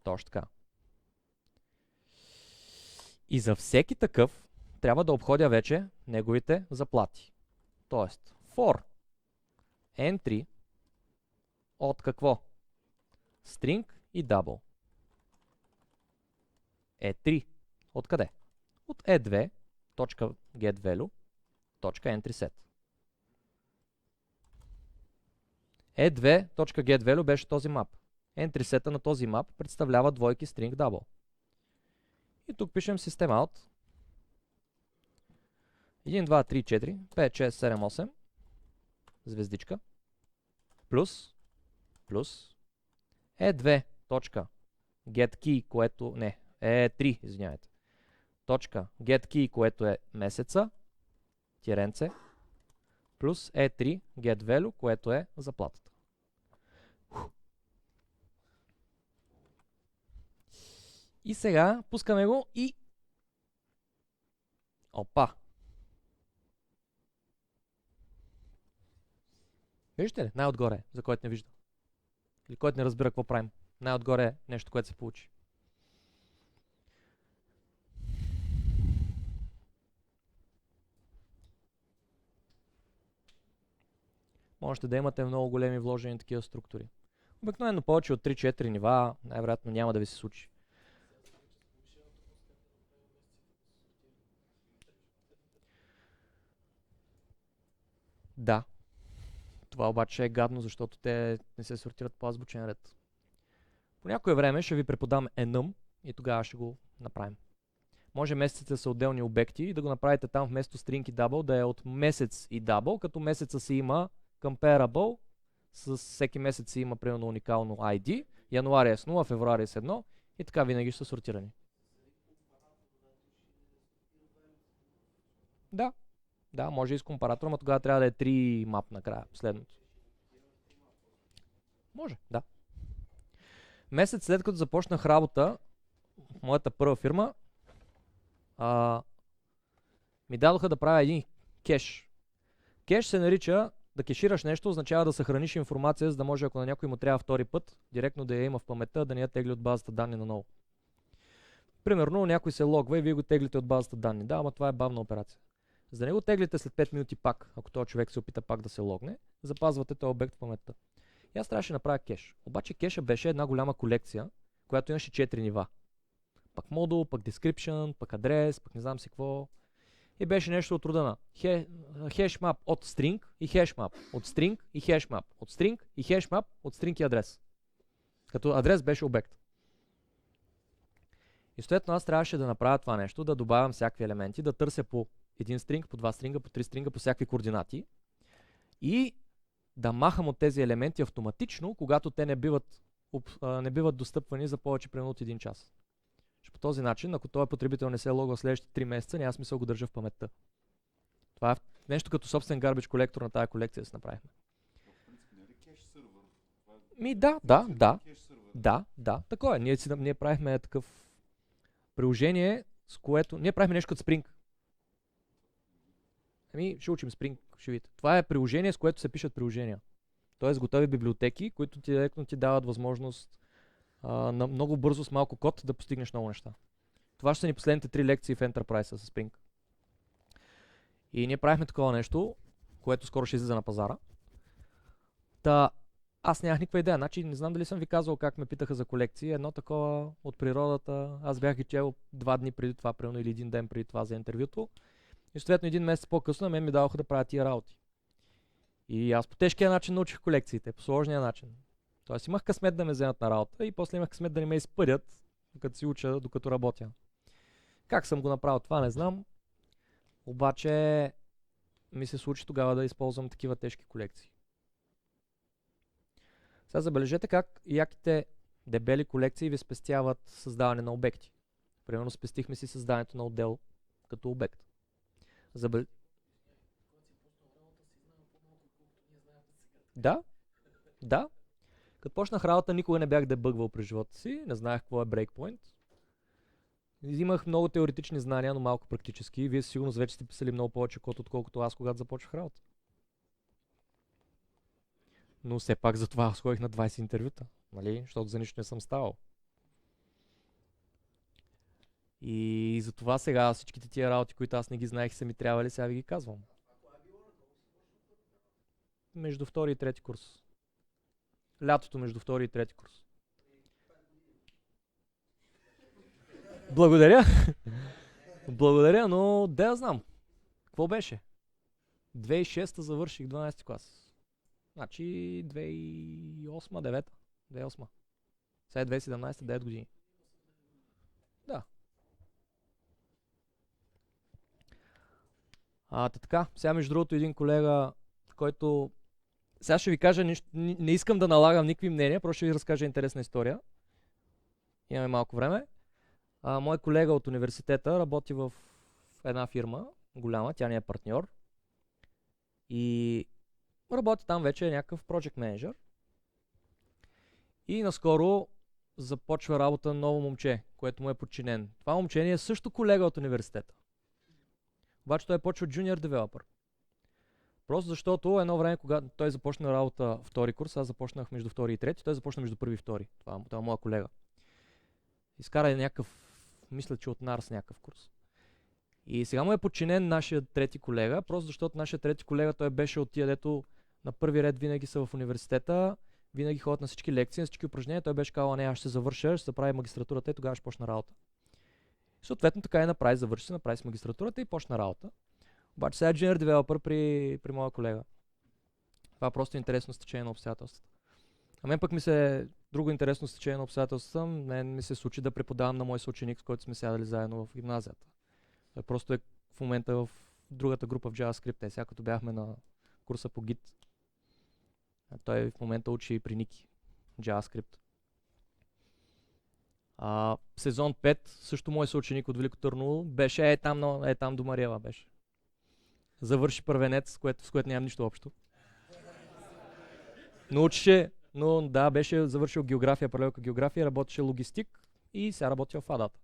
Точно така. И за всеки такъв трябва да обходя вече неговите заплати. Тоест, for entry от какво? String и double. E3. От къде? От e2.getValue.entrySet. e2.getValue беше този map. EntrySet-а на този map представлява двойки string double. И тук пишем SystemOut 1, 2, 3, 4, 5, 6, 7, 8 звездичка плюс e2.getKey, което не, e3, извинявайте. .getKey, което е месеца, тиренце, плюс e3 getValue, което е заплатата. И сега пускаме го и опа! Виждате ли? Най-отгоре, за който не вижда. Или който не разбира какво правим. Най-отгоре е нещо, което се получи. Можете да имате много големи вложени такива структури. Обикновено повече от 3-4 нива, най-вероятно няма да ви се случи. Да. Това обаче е гадно, защото те не се сортират по азбучен ред. По някое време ще ви преподам enum и тогава ще го направим. Може месеците са отделни обекти и да го направите там вместо string и double да е от месец и double, като месеца си има comparable, с всеки месец си има примерно уникално ID, януари е с 0, февруари е с 1 и така винаги ще са сортирани. Да, може и с компаратор, но тогава трябва да е 3 map накрая, последното. Може, да. Месец след като започнах работа, моята първа фирма, ми дадоха да правя един кеш. Кеш се нарича, да кешираш нещо, означава да съхраниш информация, за да може, ако на някой му трябва втори път, директно да я има в паметта, да не я тегли от базата данни наново. Примерно, някой се логва и вие го теглите от базата данни. Да, ама това е бавна операция. За да не го теглите след 5 минути пак, ако този човек се опита пак да се логне, запазвате този обект в паметта. И аз трябваше да направя кеш. Обаче кеша беше една голяма колекция, която имаше 4 нива. Пак модул, пак description, пак адрес, пак не знам си какво. И беше нещо от рода на хешмап от string и хешмап от string и хешмап от string и хешмап от string и адрес. Като адрес беше обект. И съответно аз трябваше да направя това нещо, да добавям всякакви елементи, да търся по един стринг, по два стринга, по три стринга, по всякакви координати. и да махам от тези елементи автоматично, когато те не биват достъпвани за повече примерно от 1 час. По този начин, ако този потребител не се е логал следващите 3 месеца, няма смисъл го държа в паметта. Това е нещо като собствен garbage колектор на тази колекция да си направихме. Да, такова е. Ние правихме такъв приложение, с което... Ние правихме нещо като Spring. Ще учим Spring, ще видите. Това е приложение, с което се пишат приложения. Тоест готови библиотеки, които директно ти дават възможност на много бързо с малко код да постигнеш много неща. Това ще са ни последните 3 лекции в Enterprise с Spring. И ние правихме такова нещо, което скоро ще излиза на пазара. Аз нямах никаква идея. Значи не знам дали съм ви казал как ме питаха за колекции. Едно такова от природата. Аз бях ги чел 2 дни преди това, примерно, или 1 ден преди това за интервюто. И съответно 1 месец по-късно на мен ми даваха да правя тия работи. И аз по тежкия начин научих колекциите, по сложния начин. Тоест имах късмет да ме вземат на работа и после имах късмет да не ме изпъдят, докато си уча, докато работя. Как съм го направил това, не знам. Обаче ми се случи тогава да използвам такива тежки колекции. Сега забележете как яките дебели колекции ви спестяват създаване на обекти. Примерно спестихме си създаването на отдел като обект. Да. Като почнах работа, никога не бях дебъгвал през живота си, не знаех какво е брейкпоинт. Имах много теоретични знания, но малко практически. Вие сигурно вече сте писали много повече код, отколкото аз, когато започнах работа. Но все пак за това сходих на 20 интервюта, нали? Защото за нищо не съм ставал. И за това сега всичките тия работи, които аз не ги знаех и са ми трябвали, сега ви ги казвам. Между 2 и 3 курс. Лятото между 2 и 3 курс. Благодаря. Благодаря, но да я знам. Какво беше? 2006 завърших 12 клас. Значи 2008-2009. 2008. Сега е 2017, 9 години. Да. Така, сега между другото един колега, който... Сега ще ви кажа, не искам да налагам никакви мнения, просто ще ви разкажа интересна история. Имаме малко време. Мой колега от университета работи в една фирма, голяма, тя ни е партньор. И работи там вече е някакъв project manager. И наскоро започва работа на ново момче, което му е подчинен. Това момче ни е също колега от университета. Обаче той е почва junior developer. Просто защото едно време, когато той започна работа втори курс, аз започнах между втори и трети, той започна между първи и втори. Това е моя колега. Изкара някакъв, мисля, че от Нарс някакъв курс. И сега му е подчинен нашия трети колега, просто защото нашия трети колега, той беше от тия, дето на първи ред винаги са в университета, винаги ходят на всички лекции, на всички упражнения. Той беше казал, не, аз ще завърша, ще прави магистратурата и тогава ще почна работа. И съответно така и направи, направи с магистратурата и почна работа. Обаче сега е junior developer при моя колега. Това е просто интересно стечение на обстоятелствата. А мен пък друго интересно стечение на обстоятелствата, ми се случи да преподавам на мой съученик, с който сме сядали заедно в гимназията. Той просто е в момента в другата група в JavaScript. Сега като бяхме на курса по Git, той в момента учи при Ники JavaScript. Сезон 5, също мой съученик от Велико Търново, беше там до Мариева беше. Завърши първенец, с което нямам нищо общо. Научеше, но да, беше завършил география, паралелка география, работеше логистик и сега работи в АДАТА.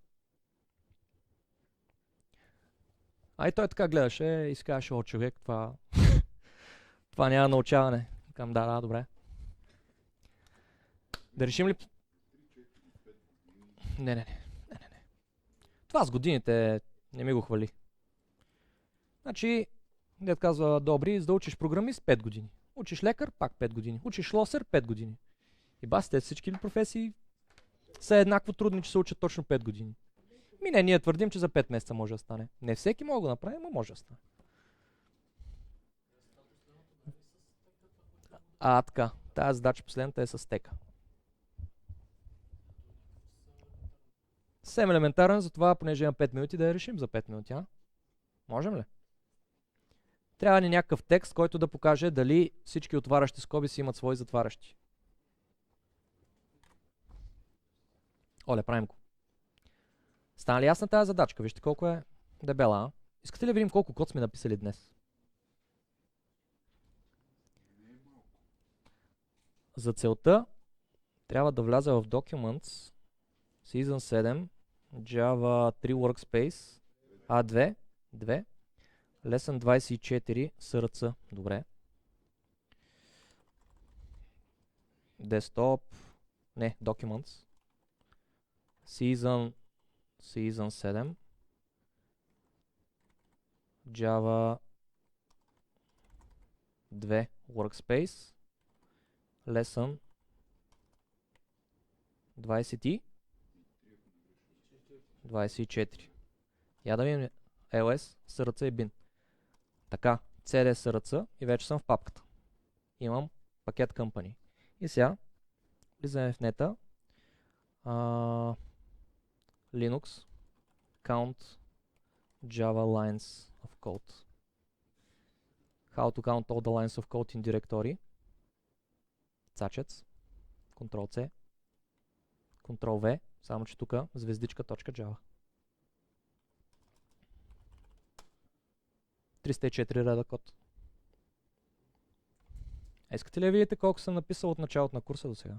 И той така гледаше и си казваше, о, човек, това няма научаване. Към да, добре. Да решим ли... Не. Това с годините не ми го хвали. Значи, дед казва, добри, за да учиш програмист 5 години. Учиш лекар, пак 5 години. Учиш лосер, 5 години. И басите, всички професии са еднакво трудни, че се учат точно 5 години. Не, ние твърдим, че за 5 месеца може да стане. Не всеки може да го направи, но може да стане. Така. Тази задача последната е с стека. Съвсем елементарен, затова, понеже имам 5 минути, да я решим за 5 минути, Можем ли? Трябва ни някакъв текст, който да покаже дали всички отварящи скоби си имат свои затварящи. Оле, правим го. Стана ли ясна тази задачка? Вижте колко е дебела, а? Искате ли да видим колко код сме написали днес? За целта трябва да вляза в Documents, Season 7, Java 3 Workspace, A2, 2, Lesson 24, SRC, добре. Desktop, не, Documents, Season 7, Java 2 Workspace, Lesson 24. Я да видим LS, SRC и bin. Така, CD SRC и вече съм в папката. Имам пакет Company. И сега влизаме в нета. Linux count Java lines of code. How to count all the lines of code in directory. Цачец. Ctrl-C. Ctrl-V. Само че тук звездичка.java. 304 реда код. Искате ли да видите колко съм написал от началото на курса до сега?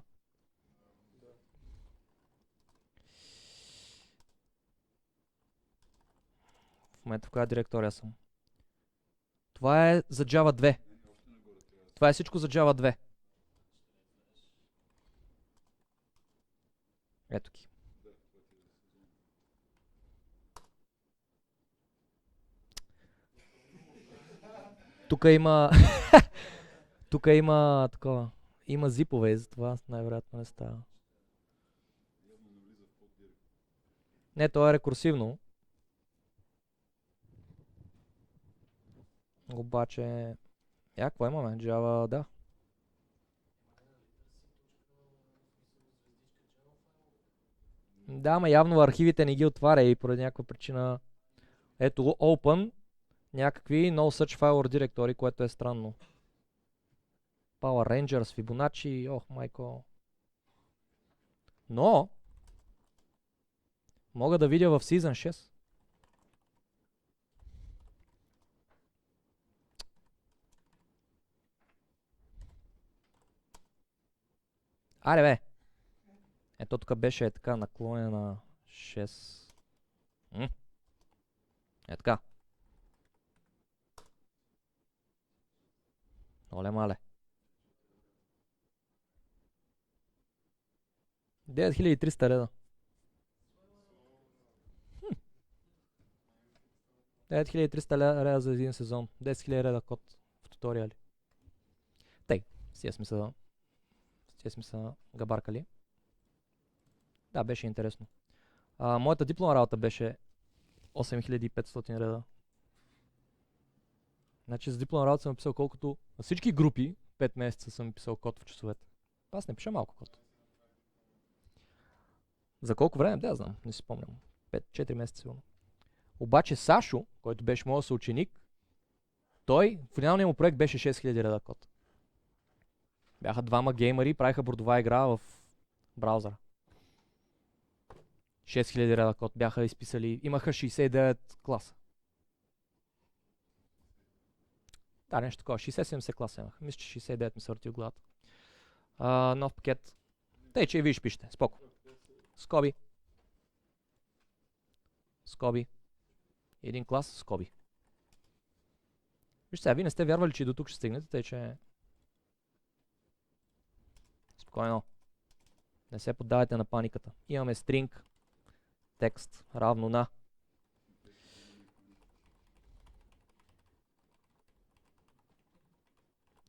В момента в коя директория съм? Това е за Java 2. Това е всичко за Java 2. Ето ги. Тук има тук има такова. Има зипове и затова най-вероятно не става. Не, то е рекурсивно. Обаче... какво имаме? Java, да. Да, ама явно архивите не ги отваря и поради някаква причина. Ето го, open, някакви no such file or directory, което е странно. Power Rangers, Fibonacci, ох майко. Но, мога да видя в Season 6. Аре бе! Ето тук беше така наклонена на 6. Е така. Оле мале. 9300 реда. 9300 реда за един сезон. 10 000 реда код в туториали. Тъй, сия сме са габаркали. Да, беше интересно. Моята дипломна работа беше 8500 реда. Значи за дипломна работа съм написал колкото на всички групи 5 месеца съм писал код в часовете. Аз не пиша малко код. За колко време? Да, знам, не си спомням. 5-4 месеца сигурно. Обаче Сашо, който беше моят съученик, той, финалният му проект беше 6000 реда код. Бяха двама геймери, правиха бордова игра в браузъра. 6000 реда код бяха изписали, имаха 69 класа. Да, нещо такова, 60-70 класа имах. Мисля, че 69 ми се върти в главата. Нов пакет. Тъй, че и вие ще пишете, споко. Скоби. Скоби. Един клас, скоби. Вижте сега, вие не сте вярвали, че и до тук ще стигнете, тъй че... Спокойно. Не се поддавайте на паниката. Имаме string, текст, равно на.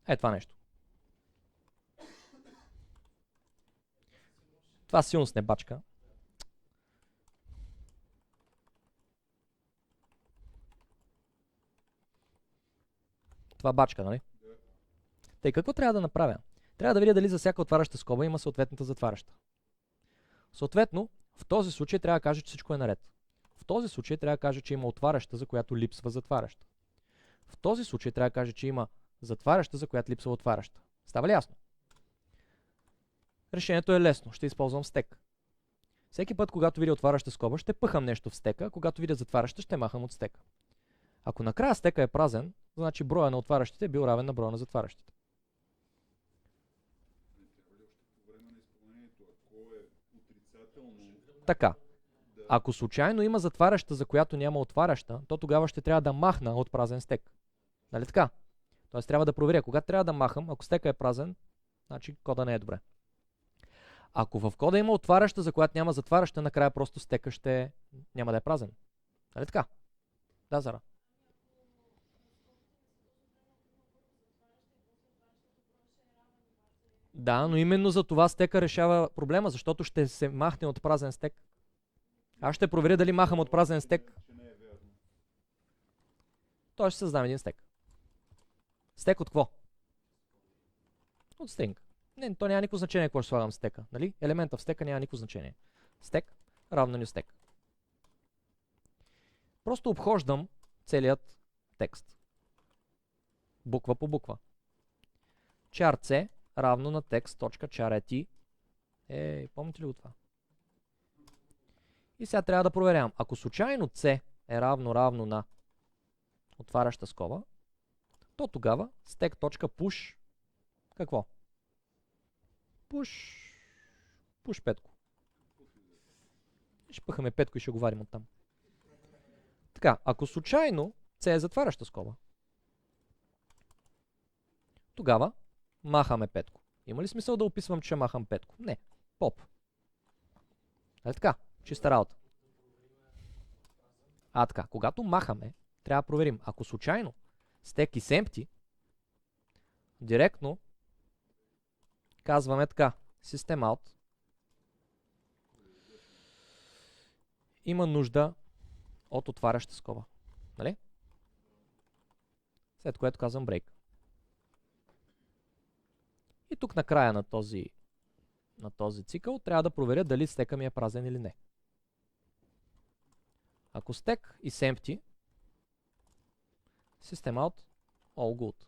Е това нещо. Това силно с небачка. Това бачка, нали? Тъй, какво трябва да направя? Трябва да видя дали за всяка отваряща скоба има съответната затваряща. Съответно, в този случай трябва да кажа, че всичко е наред. В този случай трябва да кажа, че има отваряща, за която липсва затваряща. В този случай трябва да кажа, че има затваряща, за която липсва отваряща. Става ли ясно? Решението е лесно. Ще използвам стек. Всеки път, когато видя отваряща скоба, ще пъхам нещо в стека, а когато видя затваряща, ще махам от стека. Ако накрая стека е празен, значи броя на отварящите е бил равен на броя на затварящите. Не трябва ли още по време на изпълнението, ако е отрицателно... Така. Ако случайно има затваряща, за която няма отваряща, то тогава ще трябва да махна от празен стек. Нали така? Тоест трябва да проверя. Когато трябва да махам, ако стека е празен, значи кода не е добре. Ако в кода има отваряща, за която няма затваряща, накрая просто стека няма да е празен. Нали така? Да, Зара. Да, но именно за това стека решава проблема, защото ще се махне от празен стек. Аз ще проверя дали махам от празен стек. Той ще създам един стек. Стек от какво? От стринг. Не, то няма никакво значение какво ще слагам в стека. Нали? Елемента в стека няма никакво значение. Стек равно на стек. Просто обхождам целият текст. Буква по буква. Char C равно на text.char помните ли го това? И сега трябва да проверявам. Ако случайно C е равно на отваряща скоба, то тогава stack.push какво? Push петко. Ще пъхаме петко и ще го варим оттам. Така, ако случайно C е затваряща скоба, тогава махаме петко. Има ли смисъл да описвам, че махам петко? Не. Поп. Е така. Чиста работа. Така. Когато махаме, трябва да проверим. Ако случайно stack is empty, директно казваме така. System out. Има нужда от отваряща скоба. Нали? След което казвам break. И тук на края на този цикъл трябва да проверя дали стека ми е празен или не. Ако stack is empty, system out, all good.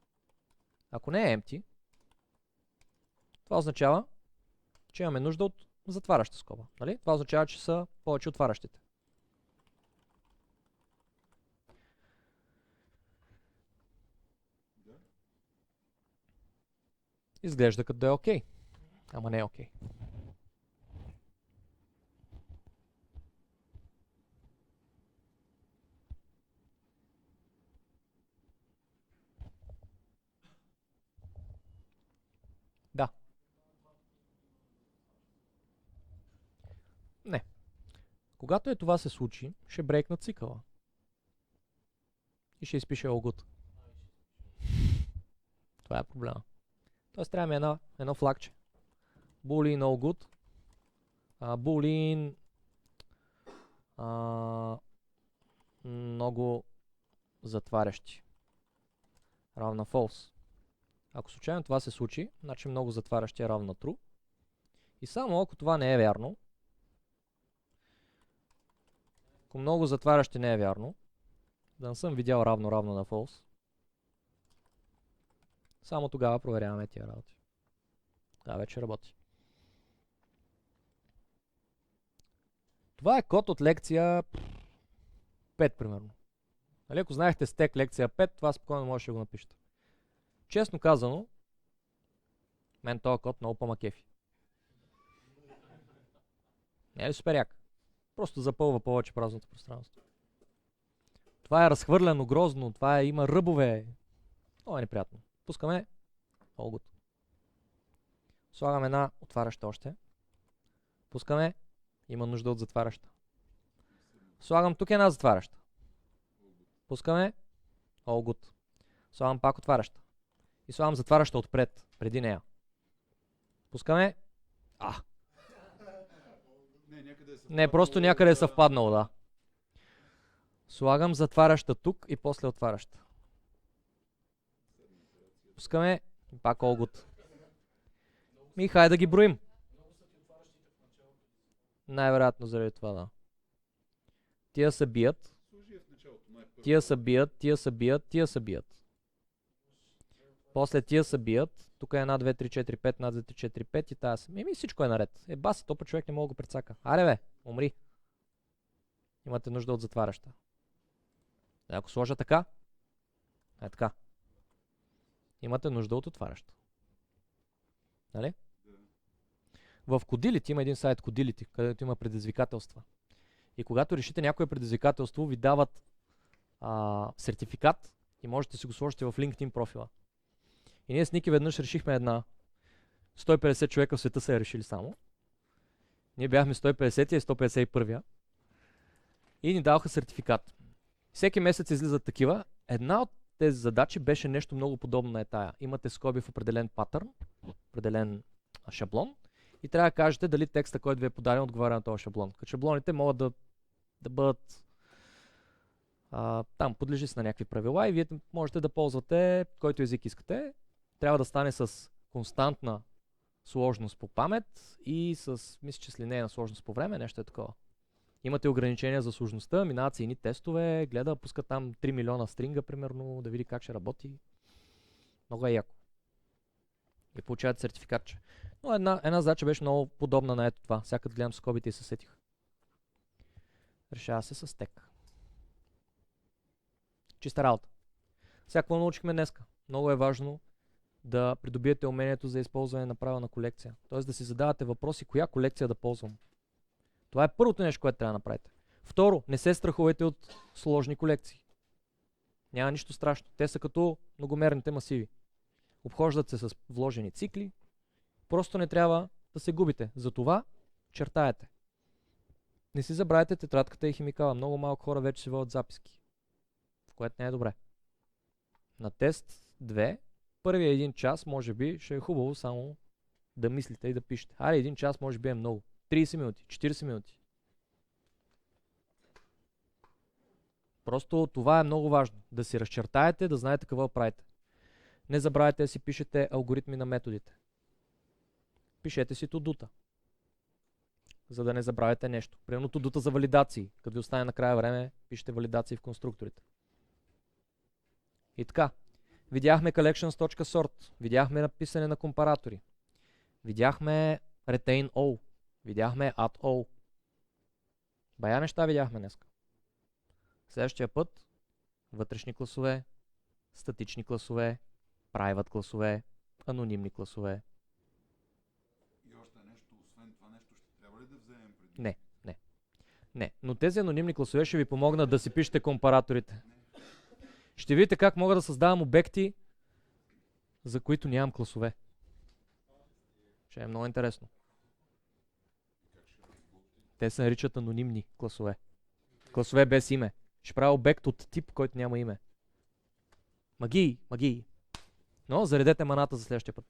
Ако не е empty, това означава, че имаме нужда от затваряща скоба. Нали? Това означава, че са повече отварящите. Изглежда като да е окей. Ама не е окей. Да. Не. Когато това се случи, ще брейкна цикъла. И ще изпише all good. Това е проблема. Тоест трябва ми едно флагче. Boolean all good. Boolean много затварящи. Равна false. Ако случайно това се случи, значи много затварящи е равна true. И само ако това не е вярно, ако много затварящи не е вярно, да не съм видял равно на false, само тогава проверяваме тия работи. Да, вече работи. Това е код от лекция 5, примерно. Нали, ако знаехте стек лекция 5, това спокойно можеше да го напишете. Честно казано, мен този код много по-макефи. Не е ли супер як? Просто запълва повече празното пространство. Това е разхвърляно, грозно, има ръбове. Много е неприятно. Пускаме. All good. Слагаме една отваряща още. Пускаме. Има нужда от затваряща. Слагам тук една затваряща. Пускаме. All good. Слагам пак отваряща. И слагам затваряща отпред, преди нея. Пускаме. Не, просто някъде е съвпаднало, да. Слагам затваряща тук и после отваряща. Пускаме. Пак all good. Хайде да ги броим. Най-вероятно заради това, да. Тия се бият. Тия се бият, тия се бият, тия се бият. После тия се бият. Тук е 1, 2, 3, 4, 5, 1, 2, 3, 4, 5 и тая се. Всичко е наред. Баси, топа човек не мога да го прецака. Аре бе, умри. Имате нужда от затваряща. Ако сложа така, е така. Имате нужда от отваряща. Нали? В Кодилити има един сайт Кодилити, където има предизвикателства. И когато решите някое предизвикателство, ви дават сертификат и можете да си го сложите в LinkedIn профила. И ние с Ники веднъж решихме 150 човека в света са я решили само. Ние бяхме 150 и 151. И ни даваха сертификат. Всеки месец излизат такива. Една от тези задачи беше нещо много подобно на тая. Имате скоби в определен патърн, определен шаблон и трябва да кажете дали текста, който ви е подаден, отговаря на този шаблон. Като шаблоните могат да бъдат там подлежи се на някакви правила и вие можете да ползвате който език искате. Трябва да стане с константна сложност по памет и с, мисля, че с линейна сложност по време, нещо е такова. Имате ограничения за сложността, минават се едни тестове, гледа, пуска там 3 милиона стринга, примерно, да види как ще работи. Много е яко. И получавате сертификатче. Но една задача беше много подобна на ето това. Сега като гледам скобите и се сетих. Решава се с тек. Чиста работа. Сега какво научихме днеска? Много е важно да придобиете умението за използване на правилна колекция. Тоест да си задавате въпроси, коя колекция да ползвам. Това е първото нещо, което трябва да направите. Второ, не се страхувайте от сложни колекции. Няма нищо страшно. Те са като многомерните масиви. Обхождат се с вложени цикли. Просто не трябва да се губите. Затова чертаете. Не си забравяйте тетрадката и химикала. Много малко хора вече си водят записки. Което не е добре. На тест 2, първия 1 час, може би, ще е хубаво само да мислите и да пишете. Аре, 1 час може би е много. 30 минути, 40 минути. Просто това е много важно. Да си разчертаете, да знаете какво правите. Не забравяйте да си пишете алгоритми на методите. Пишете си тудута. За да не забравяте нещо. Примерно тудута за валидации. Като ви остане накрая време, пишете валидации в конструкторите. И така. Видяхме collections.sort. Видяхме написане на компаратори. Видяхме retain all. Видяхме add all. Бая неща видяхме днес. Следващия път вътрешни класове, статични класове, private класове, анонимни класове. И още нещо, освен това нещо, ще трябва ли да вземем преди? Не. Но тези анонимни класове ще ви помогнат да си пишете компараторите. Ще видите как мога да създавам обекти, за които нямам класове. Ще е много интересно. Те се наричат анонимни класове. Класове без име. Ще правя обект от тип, който няма име. Магии. Но заредете маната за следващия път.